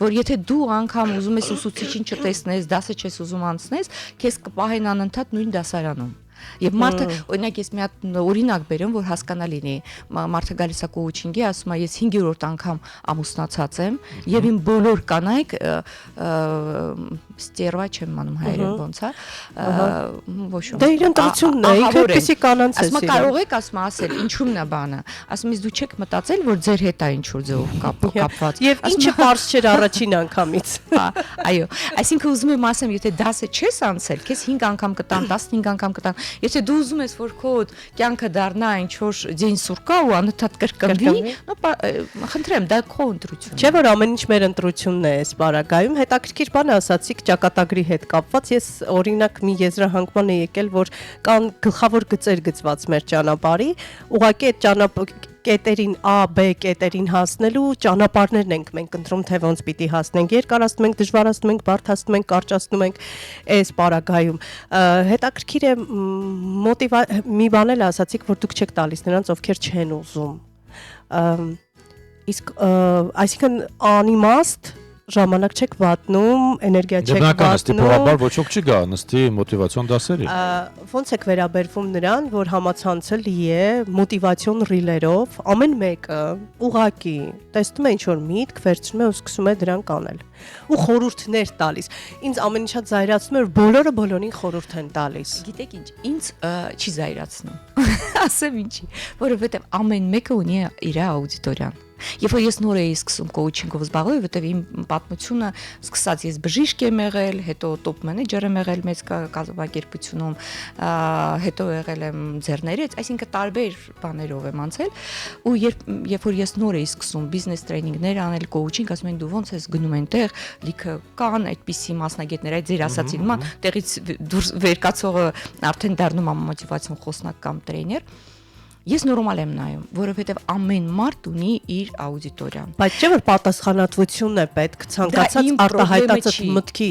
որ եթե դու անգամ ուզում ես ուսուցիչին չտեսնես, դասը չես ուզում անցնես, քեզ կպահեն անընդհատ նույն դասարանում։ Եվ մարդը, օրինակ ես մի հատ օրինակ բերեմ, որ հասկանալի լինի։ Մարդը գալիս է կոուչինգի, ասում է ես 5-րդ անգամ ամուսնացած եմ, եւ իմ բոլոր կանայք ստերվա չեմ անում հայերեն ոնց է։ Ոչ ոք։ Դա իր ընտրությունն է, ինքը քսի կանանց է։ Ասում կարող եք ասել, ինչու՞մն է բանը։ Ասում ես դու չեք մտածել, որ ձեր հետ է ինչ-որ ձեւով կապված։ Եվ ինչը բարձ չէր առաջին անգամից։ Այո, այսինքն ուզում եմ ասեմ, եթե դասը չես անցել, քեզ 5 անգամ կտան, 15 անգամ կտան։ Եթե դու ուզում ես, որ քո կյանքը դառնա ինչ-որ ձին սուրկա ու անընդհատ կրկնվի, խնդրեմ, դա քո ընտրությունն է։ Չէ՞ որ ամեն ինչ մեր ընտրությունն է այս բարագայում։ Հետաքրքիր բան ասացիք ճակատագրի հետ կապված։ Ես օրինակ մի եզրահանգման եմ եկել, որ կան գլխավոր գծեր գծված մեր ճանապարհի, ուղղակի այդ կետերին A, B կետերին հասնելու ճանապարհներն ենք մենք ընտրում, թե ոնց պիտի հասնենք, երկարացնում ենք, դժվարացնում ենք, բարդացնում ենք, կարճացնում ենք այս պարագայում։ Հետաքրքիր է մի բան էլ ասացիք, որ դուք չեք տալիս նրանց, ովքեր չեն ուզում։ Իսկ այսինքն անիմաստ ժամանակ չեք վատնում, էներգիա չեք վատնում։ Բնական է, ստիպողաբար ոչ ոք չի գա նստի մոտիվացիոն դասերի։ Ոնց եք վերաբերվում նրան, որ համացանցը լի է մոտիվացիոն ռիլերով, ամեն մեկը ուղակի տեսնում է ինչ-որ միտք, վերցնում է ու սկսում է դրանք անել։ Ու խորհուրդներ տալիս։ Ինձ ամեն ինչ շատ զայրացնում է, որ բոլորը բոլորին խորհուրդ են տալիս։ Գիտեք ինչ, ինձ չի զայրացնում։ Ասեմ ինչի, որովհետև ամեն մեկը ունի իր աուդիտորիան։ Երբ որ ես նոր էի սկսում կոուչինգով զբաղվել, որտեղ իմ պատմությունը սկսած ես բժիշկ եմ եղել, հետո տոպ մենեջեր եմ եղել մեծ կազմակերպությունում, հետո եղել եմ ձեռներից, այսինքն տարբեր բաներով եմ անցել, ու երբ որ ես նոր էի սկսում բիզնես տրեյնինգներ անել, կոուչինգ, ասում են դու ոնց ես գնում այնտեղ, լիքը կան այդպիսի մասնագետներ, այդ ձեր ասացին, հիմա տեղից դուրս վերկացողը արդեն դառնում է մոտիվացիոն խոսնակ կամ տրեյներ։ Ես նորմալ եմ նայում, որովհետև ամեն մարդ ունի իր աուդիտորիան։ Բայց չէ՞ որ պատասխանատվությունն է պետք ցանկացած արտահայտած մտքի։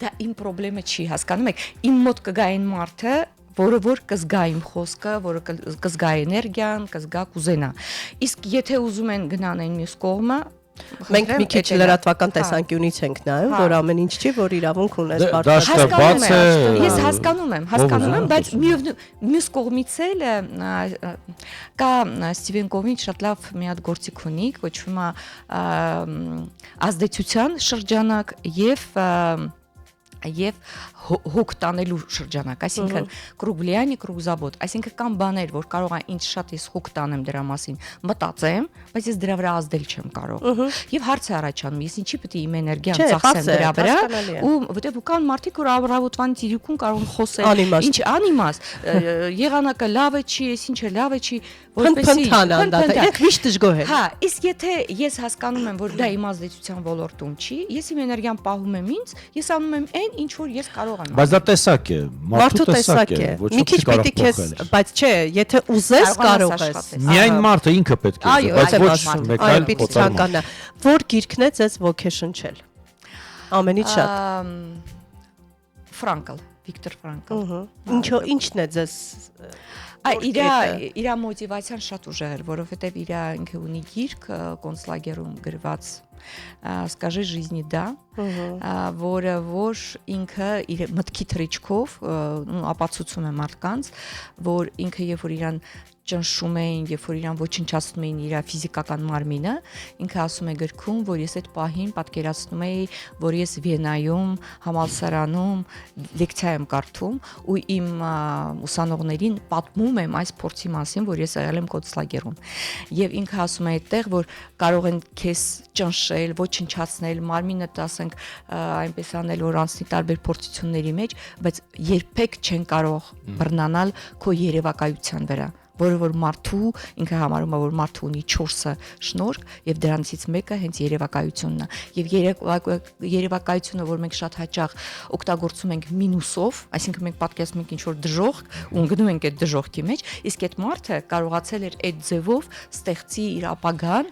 Դա իմ խնդրեմը չի, հասկանում եք։ Իմ մոտ կգա այն մարդը, որ կզգա իմ խոսքը, որը կզգա էներգիան, կզգա կուզենա։ Իսկ եթե ուզում են գնան այն մյուս կողմը, մենք մի քիչ լրատվական տեսանկյունից ենք նայում, որ ամեն ինչ չի, որ իրավունք ունես բարձր։ Ես հասկանում եմ, բայց մյուս կողմից էլ կա Ստիվեն Կովին շատ լավ մի հատ գործիք ունի, կոչվում է ազդեցության շրջանակ եւ հոգ տանելու շրջանակ, այսինքն կրուգ վլիանիե, կրուգ զաբոտ, այսինքն կան բաներ, որ կարող է ինձ շատ ես հոգ տանեմ դրա մասին, մտածեմ, բայց ես դրա վրա ազդել չեմ կարող։ Եւ հարց է առաջանում, ես ինչի պետք է իմ էներգիան ծախսեմ դրա վրա, ու որտեղ կան մարդիկ, որ առավոտվան ծիրիկուն կարող են խոսել, ինչ անիմաստ, եղանակը լավ է չի, ես ինչը լավ է չի, որպեսզի ինք միշտ դժգոհ է։ Հա, իսկ եթե ես հասկանում եմ, որ դա իմ ազդեցության ոլորտում չի, ես իմ էներգիան պահում եմ ինձ, ես անում եմ այն, ինչ որ ես կարող եմ։ Բայց դա տեսակ է, մարդու տեսակ է, մի քիչ պիտի քեզ, բայց չէ, եթե ուզես կարող ես։ Միայն մարդը ինքը պետք է, բայց ոչ մեկ այլ ցանկանա։ Որ գիրքն է ձեզ ոգեշնչել։ Ամենից շատ։ Ֆրանկլ, Վիկտոր Ֆրանկլ։ Ինչն է ձեզ իր մոտիվացիան շատ ուժեղ էր, որովհետև ինքը ունի գիրք կոնցլագերում գրված «Скажи жизни да», որը որ ինքը իր մտքի թռիչքով ապացուցում է մարդկանց, որ ինքը երբ որ իրան ճնշում էին, երբ որ իրան ոչնչացնում էին իր ֆիզիկական մարմինը, ինքը ասում է գրքում, որ ես այդ պահին պատկերացնում էի, որ ես Վիենայում համալսարանում լեկցիա եմ կարդում ու իմ ուսանողներին պատմում եմ այս փորձի մասին, որ ես եղել եմ կոնցլագերում։ Եվ ինքը ասում է այդտեղ, որ կարող են քեզ ճնշել, ոչնչացնել, մարմինը ասենք այնպես անել, որ անցնի տարբեր փորձությունների մեջ, բայց երբեք չեն կարող բռնանալ քո երևակայության վրա, որը որ մարդու ինքը համարում է, որ մարդու ունի 4 շնորհք եւ դրանցից մեկը հենց երևակայությունն է եւ երևակայությունը, որ մենք շատ հաճախ օգտագործում ենք մինուսով, այսինքն մենք պատկերացնում ենք ինչ որ դժոխք ու ընկնում ենք այդ դժոխքի մեջ, իսկ այդ մարդը կարողացել էր այդ ձևով ստեղծի իր ապագան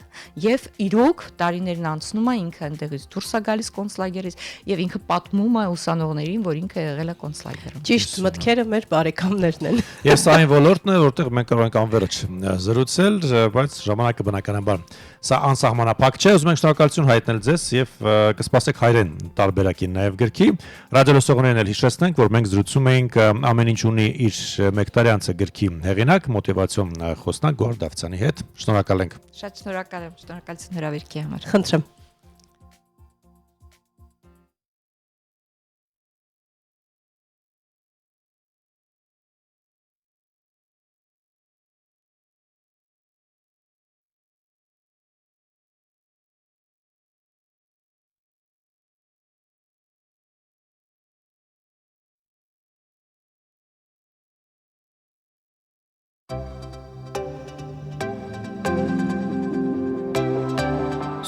եւ իրոք տարիներն անցնում է, ինքը այնտեղից դուրս է գալիս կոնցլագերից եւ ինքը պատմում է ուսանողներին, որ ինքը եղել է կոնցլագերում։ Ճիշտ, մտքերը մեր բարեկամներն են։ Ես այն ոլորտն է, որտեղ մենք կարող ենք անվերջ զրուցել, բայց ժամանակը բնականաբար սա անսահմանափակ չէ։ Ուզում ենք շնորհակալություն հայտնել ձեզ եւ կսպասեք հայրեն տարբերակին նաեւ գրքի։ Ռադիոլսողներն էլ հիշեցնենք, որ մենք զրուցում էինք ամեն ինչ ունի իր մեկտարյանցը գրքի հեղինակ, մոտիվացիոն խոսնակ Գոհար Դավթյանի հետ։ Շնորհակալ ենք։ Շատ շնորհակալ եմ, շնորհակալություն հրավերքի համար։ Խնդրեմ։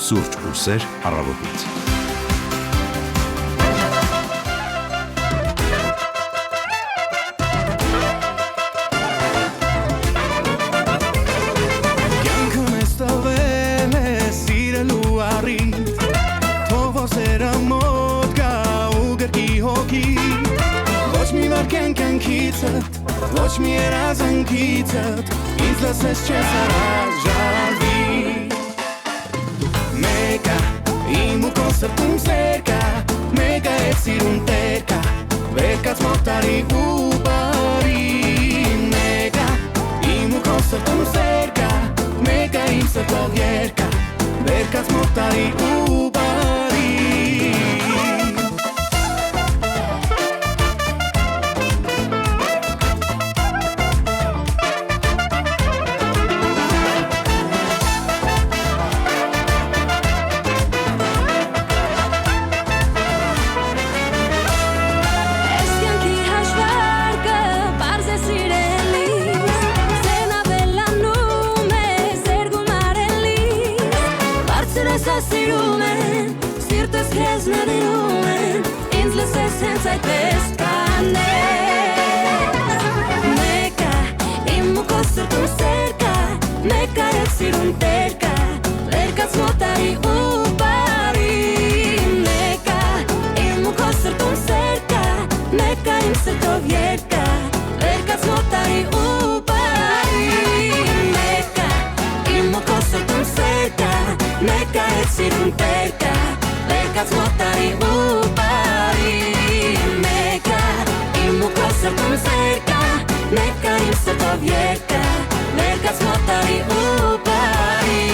Սուրճ ու սեր առավոտից։ Կյանքը մեզ տվել է սիրելու առիթ, թող որ սերը մոտ գա ու գրկի հոգի, ոչ մի վարքյան կյանքիցդ, ոչ մի երազանքիցդ, ինձ լսես չես հրաժարվի։ Mega, imu concertum cerca, mega et sirun terca, vercats mortari ubari. Mega, imu concertum cerca, mega inserto vierca, vercats mortari ubari. Սիրում են, սիրտս քեզ նվիրում են, ինձ լսես հենց այդպես կանես։ Մեկը իմ ու քո սրտում սեր կա, մեկը երբ սիրուն տեր կա, վերկաց մոտարի ու բարի։ Մեկը իմ ու քո սրտում սեր կա, մեկը իմ սրտով երկ կա, վերկաց մոտարի ու բարի։ Մեկը իմ ու քո սրտում սեր կա, Mecca et sirun terca, vercats mortari ubari. Mecca, imu concertum cerca, Mecca im srto vierca, vercats mortari ubari.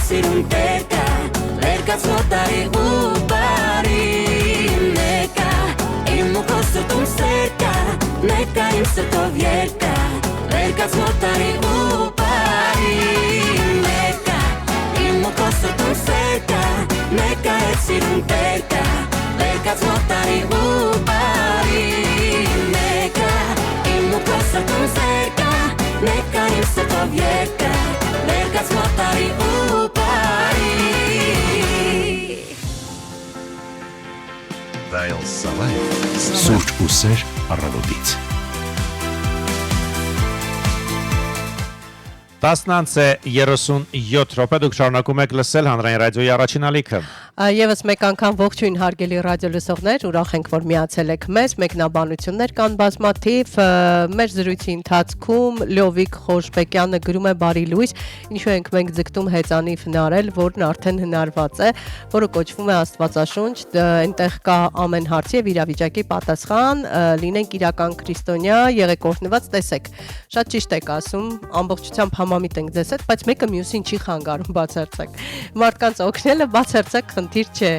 Sirun terca, vercats mortari ubari. Mecca, imu co srtum cerca, Mecca im srto vierca, vercats mortari ubari. Mecca, imu co srtum cerca, Mecca et sirun terca, vercats mortari ubari. Mecca, imu co srtum cerca, Mecca im srto vierca, vercats mortari ubari. Դայլ Սալայ Սուրճ ու սեր առավոտից 10:37 րոպե դուք շարունակում եք լսել հանրային ռադիոյի առաջին ալիքը Եվս մեկ անգամ ողջույն հարգելի ռադիոլսողներ, ուրախ ենք, որ միացել եք մեզ, մեկնաբանություններ կան բազմաթիվ, մեր զրույցի ընթացքում Լյովիկ Խոշբեկյանը գրում է բարի լույս, ինչու ենք մենք ձգտում հեծանիվ հնարել, որն արդեն հնարված է, որը կոչվում է Աստվածաշունչ, այնտեղ կա ամեն հարցի եւ իրավիճակի պատասխան, լինենք իրական քրիստոնյա, եղեկորտնված, տեսեք, շատ ճիշտ եք ասում, ամբողջությամբ համամիտ ենք ձեզ հետ, բայց մեկը մյուսին չի խանգարում բացարձակ։ Մարդկանց օգնելը բացարձակ խնդիր չէ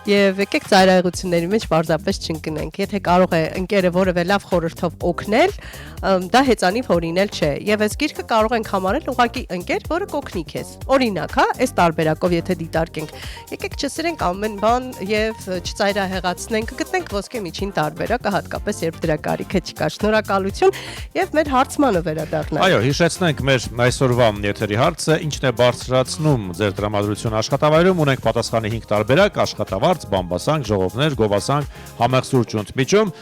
եւ եկեք ծայրահեղությունների մեջ պարզապես չընկնենք։ Եթե կարող է ընկերը որևէ լավ խորհրդով օգնել, դա հեծանիվ հորինել չէ։ Եվ այս գիրքը կարող ենք համարել ուղղակի ընկեր, որը կօգնի քեզ։ Օրինակ, հա, այս տարբերակով եթե դիտարկենք, եկեք չսրենք ամեն բան եւ չծայրահեղացնենք, գտնենք ոսկե միջին տարբերակը, հատկապես երբ դրա կարիքը չկա։ Շնորհակալություն եւ մեր հարցմանը վերադառնանք։ Այո, հիշեցնենք մեր այսօրվա եթերի հարցը, ինչն է բարձրացնում ձեր տրամադրությունը աշխատավայրում։ Ունենք պատասխանի 5 տարբերակ՝ աշխատավարձ, բամբասանք, ժողովներ, գովասանք, համեղ սուրճ ու ընդմիջում։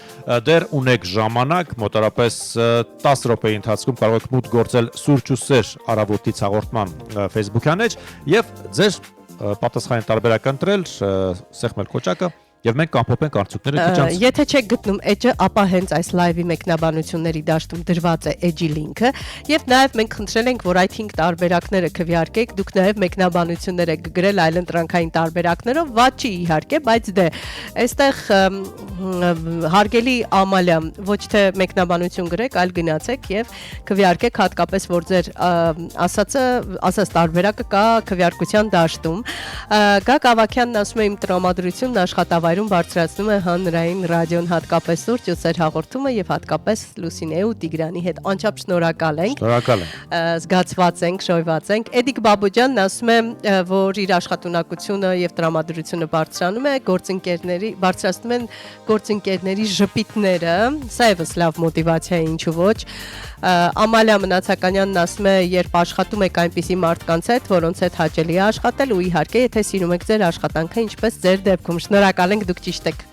Դեռ ունեք ժամանակ, մոտավորապես 10 րոպեի ընթացքում կարող եք մուտք գործել Սուրճ ու սեր առավոտից հաղորդման Facebook-յան մեջ եւ ձեր պատասխանի տարբերակը ընտրել, սեղմել կոճակը եւ մենք կամփոփենք արդյունքները քիչ անց։ Եթե չեք գտնում edge-ը, ապա հենց այս live-ի մեկնաբանությունների դաշտում դրված է edge-ի լինքը եւ նաեւ մենք խնդրել ենք, որ այդ 5 տարբերակները քվեարկեք, դուք նաեւ մեկնաբանություններ եք գրել այլընտրանքային տարբերակներով, ված չի իհարկե, բայց դե այստեղ հարգելի Ամալիա, ոչ թե մեկնաբանություն գրեք, այլ գնացեք եւ քվեարկեք, հատկապես որ ձեր ասած տարբերակը կա քվեարկության դաշտում։ Գագ Ավագյանն ասում է իմ տրամադրությունն աշխատավայրում բարձրացնում է հանրային ռադիոն, հատկապես Սուրճ ու սեր հաղորդումը եւ հատկապես Լուսինեի ու Տիգրանի հետ։ Անչափ շնորհակալ ենք։ Շնորհակալ ենք։ Զգացված ենք, շոյված ենք։ Էդիկ Բաբուջյանն ասում է, որ իր աշխատունակությունը եւ տրամադրությունը բարձրանում է, բարձրացնում են գործընկերների ժպիտները, սա եւս լավ մոտիվացիա է, ինչու ոչ։ Ամալիա Մնացականյանն ասում է, երբ աշխատում եք այնպիսի մարդկանց հետ, որոնց հետ հաճելի է աշխատել ու իհարկե, եթե սիրում եք ձեր աշխատանքը, ինչպես ձեր դեպքում։ Շնորհակալ ենք, դուք ճիշտ եք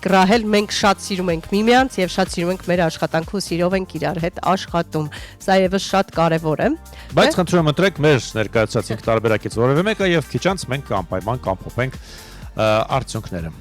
գրահել, մենք շատ սիրում ենք միմյանց եւ շատ սիրում ենք մեր աշխատանքը ու սիրով ենք իրար հետ աշխատում։ Սա եւս շատ կարեւոր է։ Բայց խնդրում եմ ընտրեք մեր ներկայացած 5 տարբերակից որևէ մեկը եւ քիչ անց մենք անպայման կամփոփենք արդյունքները։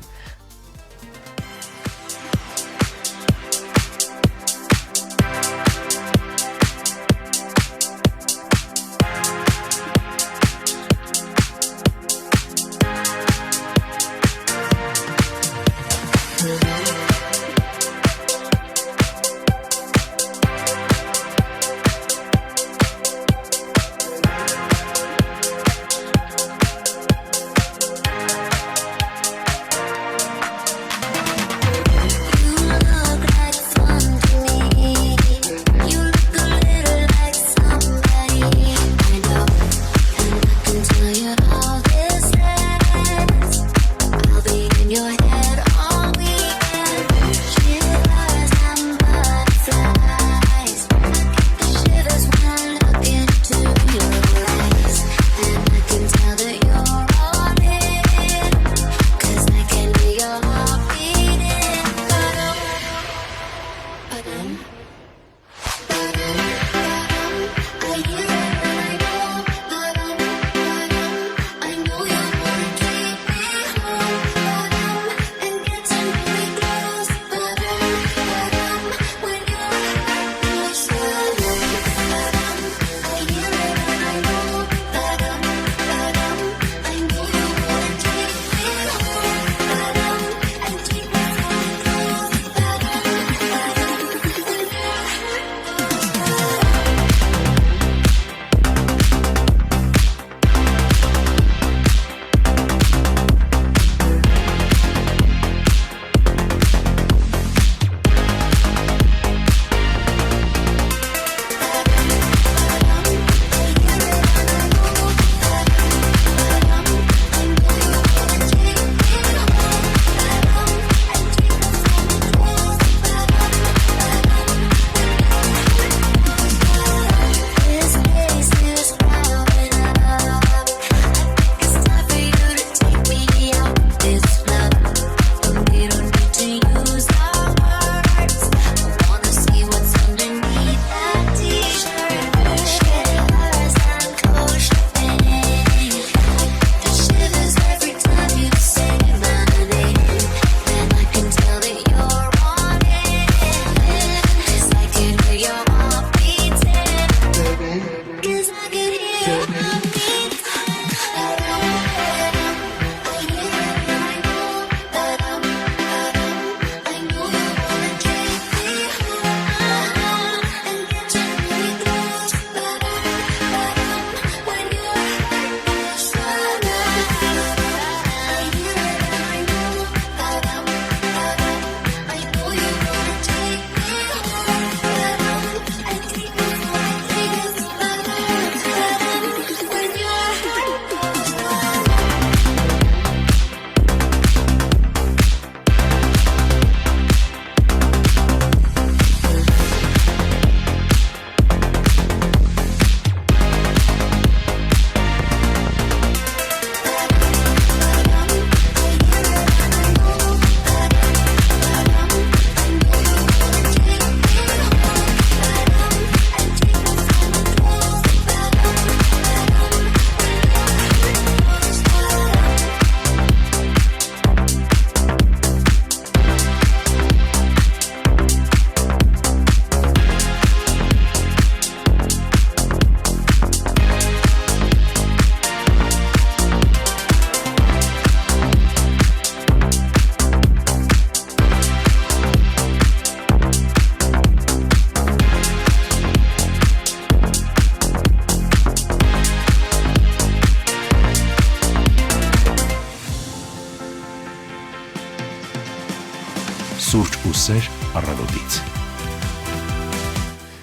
ու սեր առավոտից։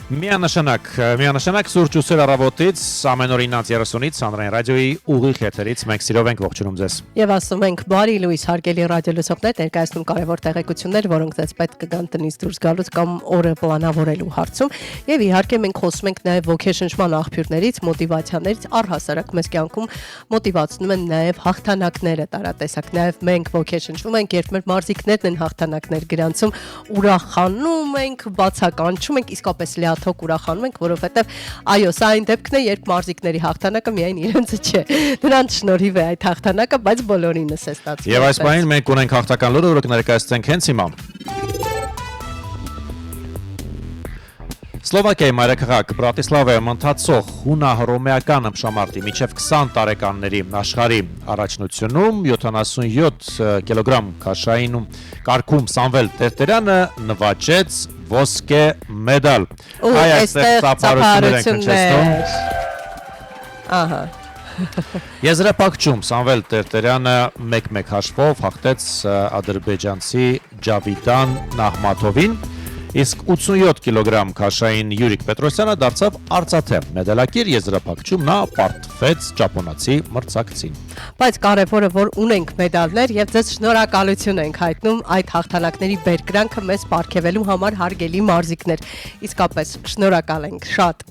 Միանշանակ սուրճ ու սեր առավոտից ամեն օր 9:30-ից Հանրային ռադիոյի ուղիղ եթերից մենք սիրով ենք ողջունում ձեզ։ Եվ ասում ենք բարի լույս հարգելի ռադիոլսողներ, ներկայացնում կարևոր տեղեկություններ, որոնք ձեզ պետք կգան տնից դուրս գալուց կամ օրը պլանավորելու հարցում։ Եվ իհարկե մենք խոսում ենք նաև ոգեշնչման աղբյուրներից, մոտիվացիաներից, առհասարակ մեզ կյանքում մոտիվացնում են նաև հաղթանակները տարատեսակ։ Նաև մենք ոգեշնչվում ենք, երբ մեր մարզիկներն են հաղթանակներ գրանցում, ուրախանում ենք, բացականչում ենք, իսկապես թոք ուրախանում ենք, որովհետև այո, սա այն դեպքն է, երբ մարզիկների հաղթանակը միայն իրենցը չէ։ Դրանց շնորհիվ է այդ հաղթանակը, բայց բոլորինս է ստացվում։ Եվ այս պահին մենք ունենք հաղթական լուրը, որը կներկայացնենք հենց հիմա։ Սլովակիայի մայրաքաղաք Բրատիսլավայում ընթացող հունահռոմեական ըմբշամարտի մինչև 20 տարեկանների աշխարհի առաջնությունում 77 կիլոգրամ քաշային կարգում Սամվել Տերտերյանը նվաճեց ոսկե մեդալ։ Այ այստեղ ծափարություններ ենք հնչեցնում։ Ահա։ Եզրափակչում Սամվել Տերտերյանը 1-1 հաշվով հաղթեց ադրբեջանցի Ջավիդան Նահմաթովին, իսկ 87 կիլոգրամ քաշային Յուրիկ Պետրոսյանը դարձավ արծաթե մեդալակիր, եզրափակչում նա պարտվեց ճապոնացի մրցակցին։ Բայց կարևորը որ ունենք մեդալներ եւ ձեզ շնորհակալություն ենք հայտնում այդ հաղթանակների բերկրանքը մեզ պարգևելու համար հարգելի մարզիկներ։ Իսկապես շնորհակալ ենք շատ։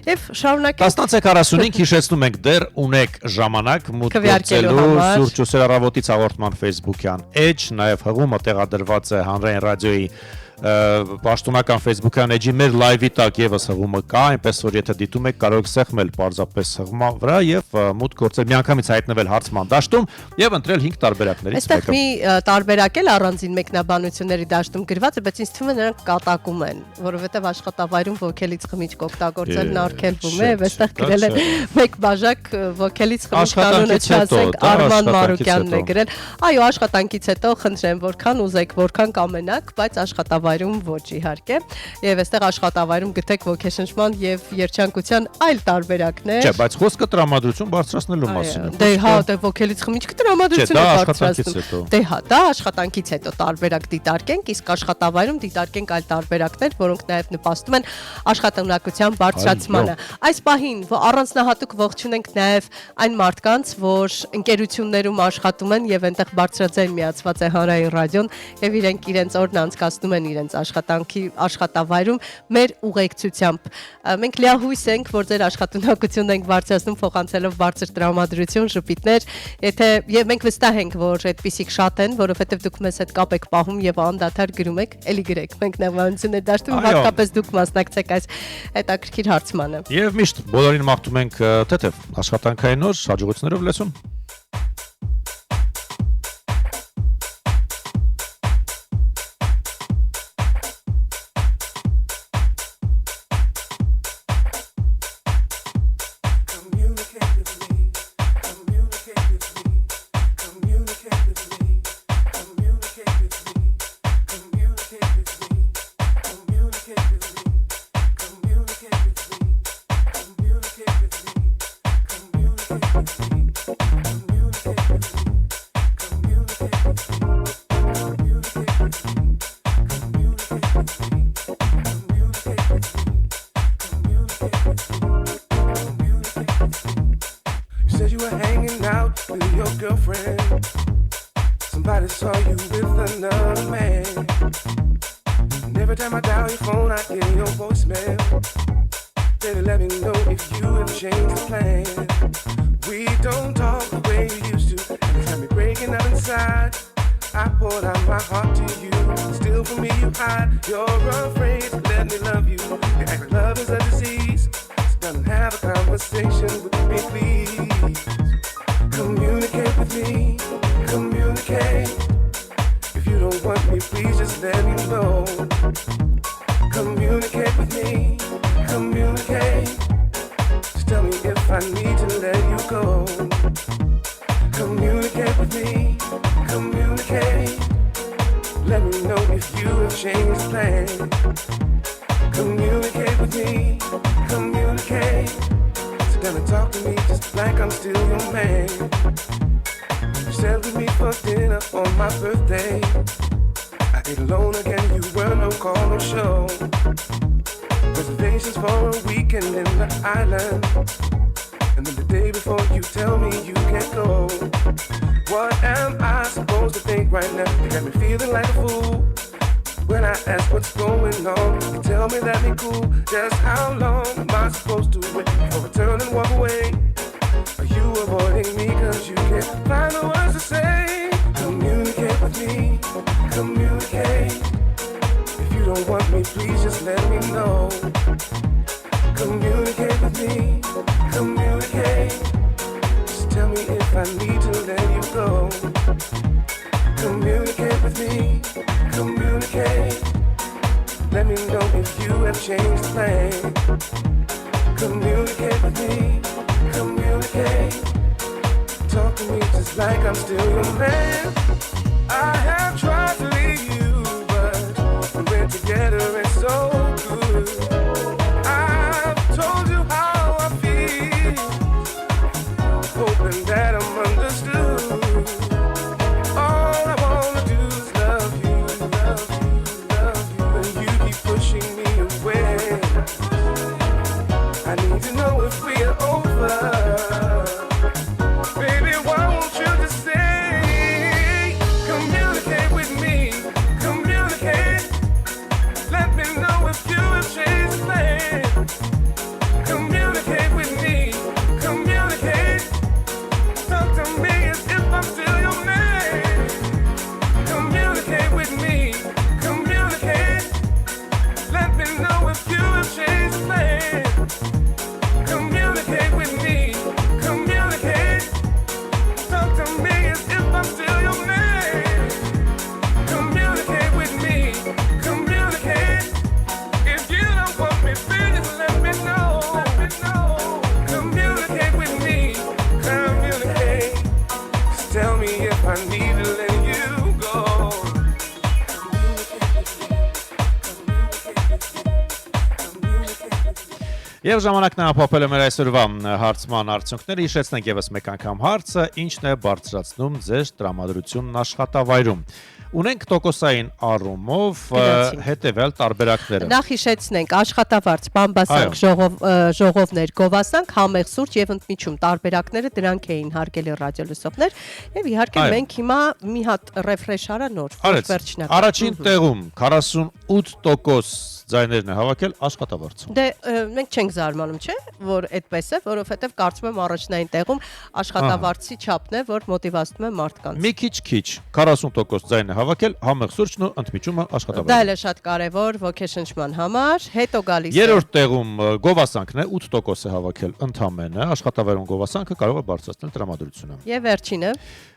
Եվ շարունակենք 10:45 հիշեցնում ենք դեռ ունեք ժամանակ մուտք գործելու սուրճ ու սեր առավոտից հաղորդման Facebook-յան էջ, նաև հղումը տեղադրված է Հանրային ռադիոյի պաշտոնական Facebook-յան էջի մեր լայվի տակ եւս հղումը կա, այնպես որ եթե դիտում եք կարող եք սեղմել պարզապես հղմա վրա եւ մուտք գործել միանգամից հայտնվել հարցման դաշտում եւ ընտրել 5 տարբերակներից մեկը։ Այստեղ մի տարբերակ էլ առանձին մեկնաբանությունների դաշտում գրված է, բայց ինձ թվում է նրանք կատակում են, որովհետեւ աշխատավայրում ոգելից խմիչք օգտագործելն արգելվում է, եւ այստեղ գրել է մեկ բաժակ ոգելից խմիչք կանոնը չասենք Արման Մարուկյանն է գրել։ Այո, աշխատանքից հետո խնդրեմ որքան ուզեք, որքան կամենաք, բայց աշխատավայրում ոչ իհարկե։ Եվ այստեղ աշխատավայրում գտեք ոգեշնչման եւ երջանկության այլ տարբերակներ։ Չէ, բայց խոսքը տրամադրություն բարձրացնելու մասին է։ Դե հա, դե ոգելից խմիչքը տրամադրություն է բարձրացնում։ Դե հա, դա աշխատանքից հետո տարբերակ դիտարկենք, իսկ աշխատավայրում դիտարկենք այլ տարբերակներ, որոնք նաեւ նպաստում են աշխատունակության բարձրացմանը։ Այս պահին առանձնահատուկ ողջունենք նաեւ այն մարդկանց, որ ընկերություններում աշխատում են եւ այնտեղ բարձրաձայն միացված է Հանրային ռադիոն եւ իրենց օրն անցկացնում են իրենց աշխատավայրում մեր ուղեկցությամբ։ Մենք լիահույս ենք, որ ձեր աշխատունակությունն ենք բարձրացնում փոխանցելով բարձր տրամադրություն, ժպիտներ, եւ մենք վստահ ենք, որ այդպիսիք շատ են, որովհետեւ դուք մեզ հետ կապ եք պահում եւ անդադար գրում եք, էլի գրեք։ Մենք նվանություններ դաշտում հատկապես դուք մասնակցեք այս հետաքրքիր հարցմանը։ Եվ միշտ բոլորին մաղթում ենք թեթև աշխատանքային օր, հաջողություններով լեցուն։ Ain't alone again, you were no call, no show. Reservations for a weekend in the island. And then the day before you tell me you can't go. What am I supposed to think right now? You got me feeling like a fool. When I ask what's going on, you tell me that ain't cool. Just how long am I supposed to wait before I turn and walk away? Are you avoiding me cause you can't find the words to say? Communicate with me, communicate. If you don't want me, please just let me know. Communicate with me, communicate. Just tell me if I need to let you go. Communicate with me, communicate. Let me know if you have changed the plan. Communicate with me, communicate. Talk to me just like I'm still your man. I have tried to leave you, but we're together and so good. I've told you how I feel, hoping that I'm understood. All I wanna do is love you, love you, love you. And you keep pushing me away. I need to know if we are over. Baby, why won't you just say, communicate with me, communicate. Let me know if you have changed the plan. Communicate with me, communicate. Talk to me as if I'm still your man. Communicate with me, communicate. Let me know if you have changed the plan. Communicate with me, communicate. Talk to me as if I'm still your man. Communicate with me, communicate. If you don't want me, please let me know. Let me know. Communicate with me, communicate. Just tell me if I need to let you go. Եվ ժամանակն է ապապել մեր այսօրվա հարցման արդյունքները, հիշեցնենք եւս մեկ անգամ հարցը, ինչն է բարձրացնում ձեր տրամադրությունն աշխատավայրում։ Ունենք տոկոսային առումով հետևյալ տարբերակները։ Նախ հիշեցնենք աշխատավարձ, բամբասանք, ժողովներ, գովասանք, համեղ սուրճ եւ ընդմիջում տարբերակները դրանք էին հարգելի ռադիոլսողներ եւ իհարկե մենք հիմա մի հատ ռեֆրեշ արա նոր վերջնակ։ Առաջին տեղում 48% ձայներն է հավաքել աշխատավարձ։ Դե մենք չենք զարմանում, չէ՞, որ այդպես է, որովհետեւ կարծում եմ առաջնային տեղում աշխատավարձի չափն է, որ մոտիվացնում է մարդկանց։ Մի քիչ 40% ձայն է հավաքել համեղ սուրճն ու ընդմիջումը աշխատավարձը։ Դա էլ է շատ կարևոր ոգեշնչման համար, հետո գալիս է։ Երրորդ տեղում գովասանքն է 8% է հավաքել ընդամենը, աշխատավայրում գովասանքը կարող է բարձրացնել տրամադրությունը։ Եվ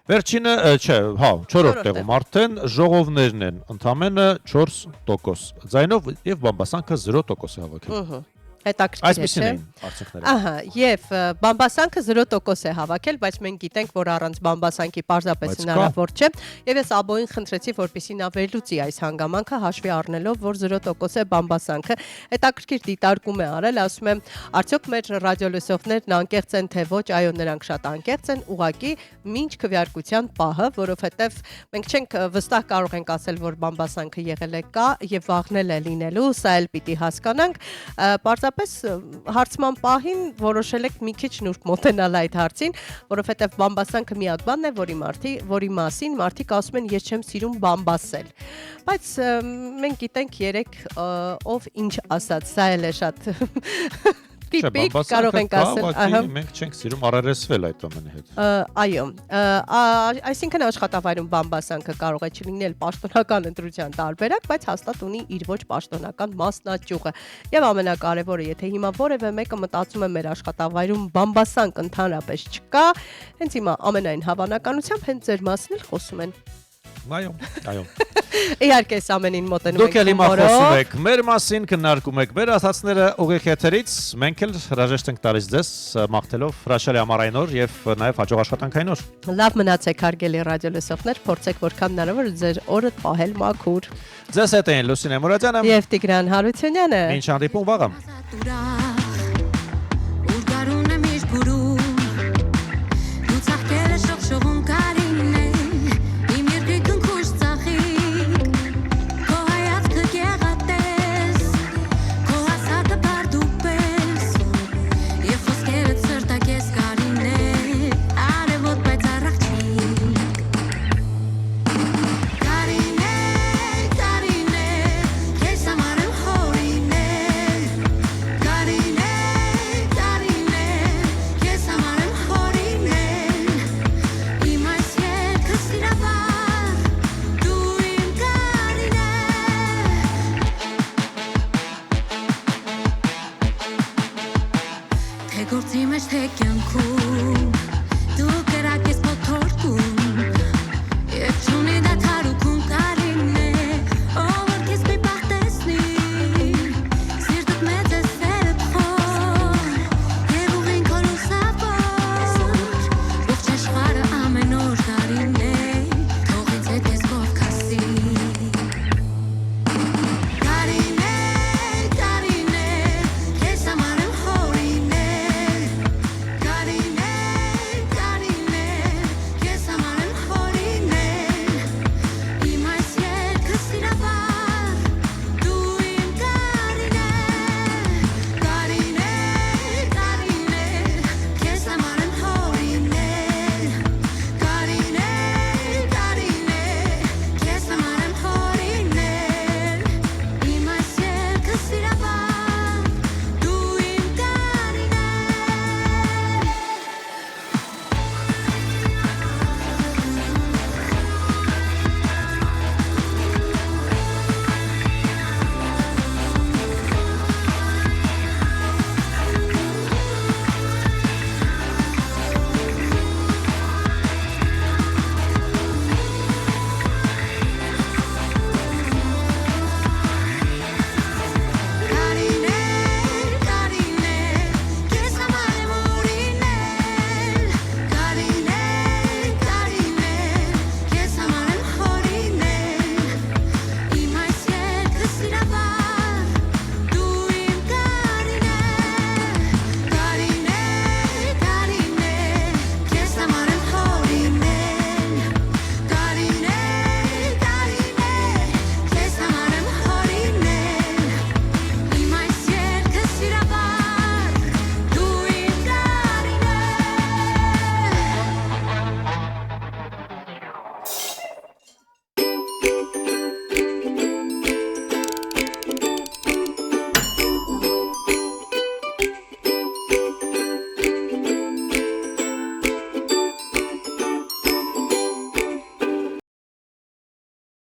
վերջինը չորրորդ տեղում արդեն ժողովներն են ընդամենը 4% ձայնով եւ բամբասանքը 0% է հավաքել։ Հետաքրքիր է, Այսպեսին էին արդյունքները։ Ահա, եւ բամբասանքը 0% է հավաքել, բայց մենք գիտենք, որ առանց բամբասանքի պարզապես հնարավոր չէ, եւ ես աբոյին խնդրեցի, որպեսզի նա վերլուծի այս հանգամանքը հաշվի առնելով, որ 0% է բամբասանքը։ Հետաքրքիր դիտարկում է արել, ասում եմ, արդյոք մեր ռադիոլսողներն անկեղծ են թե ոչ, այո, նրանք շատ անկեղծ են, ուղղակի մինչ քվեարկության պահը, որովհետեւ մենք չենք վստահ կարող ենք ասել, որ բամբասանքը եղել է կա եւ վաղնել է լինելու, սա էլ պիտի հասկանանք, Պարզապես հարցման պահին որոշել եք մի քիչ նուրբ մոտենալ այդ հարցին, որովհետև բամբասանքը միակ բանն է, որի մասին մարդիկ ասում են ես չեմ սիրում բամբասել։ Բայց մենք գիտենք երեք ով ինչ ասաց, սա էլ է շատ տիպիկ, կարող ենք ասել, մենք չենք սիրում առերեսվել այդ ամենի հետ։ Այո, այսինքն աշխատավայրում բամբասանքը կարող է չլինել պաշտոնական ընտրության տարբերակ, բայց հաստատ ունի իր ոչ պաշտոնական մասնաճյուղը։ Եվ ամենակարևորը, եթե հիմա որևէ մեկը մտածում է մեր աշխատավայրում բամբասանք ընդհանրապես չկա, հենց հիմա ամենայն հավանականությամբ հենց ձեր մասին էլ խոսում են։ Այո։ Իհարկե այս ամենին մոտենում Դուք էլ հիմա խոսում եք մեր մասին, քննարկում եք մեր ասացները ուղիղ եթերից, մենք էլ հրաժեշտ ենք տալիս ձեզ մաղթելով հրաշալի ամառային օր եւ նաեւ հաջող աշխատանքային օր։ Լավ մնացեք հարգելի ռադիոլսողներ, փորձեք որքան հնարավոր ձեր օրը պահել մաքուր։ Ձեզ հետ են Լուսինե Մուրադյանը եւ Տիգրան Հարությունյանը։ Ինչ հանդիպում վաղը։ թե գործի մեջ թե կյանքում դու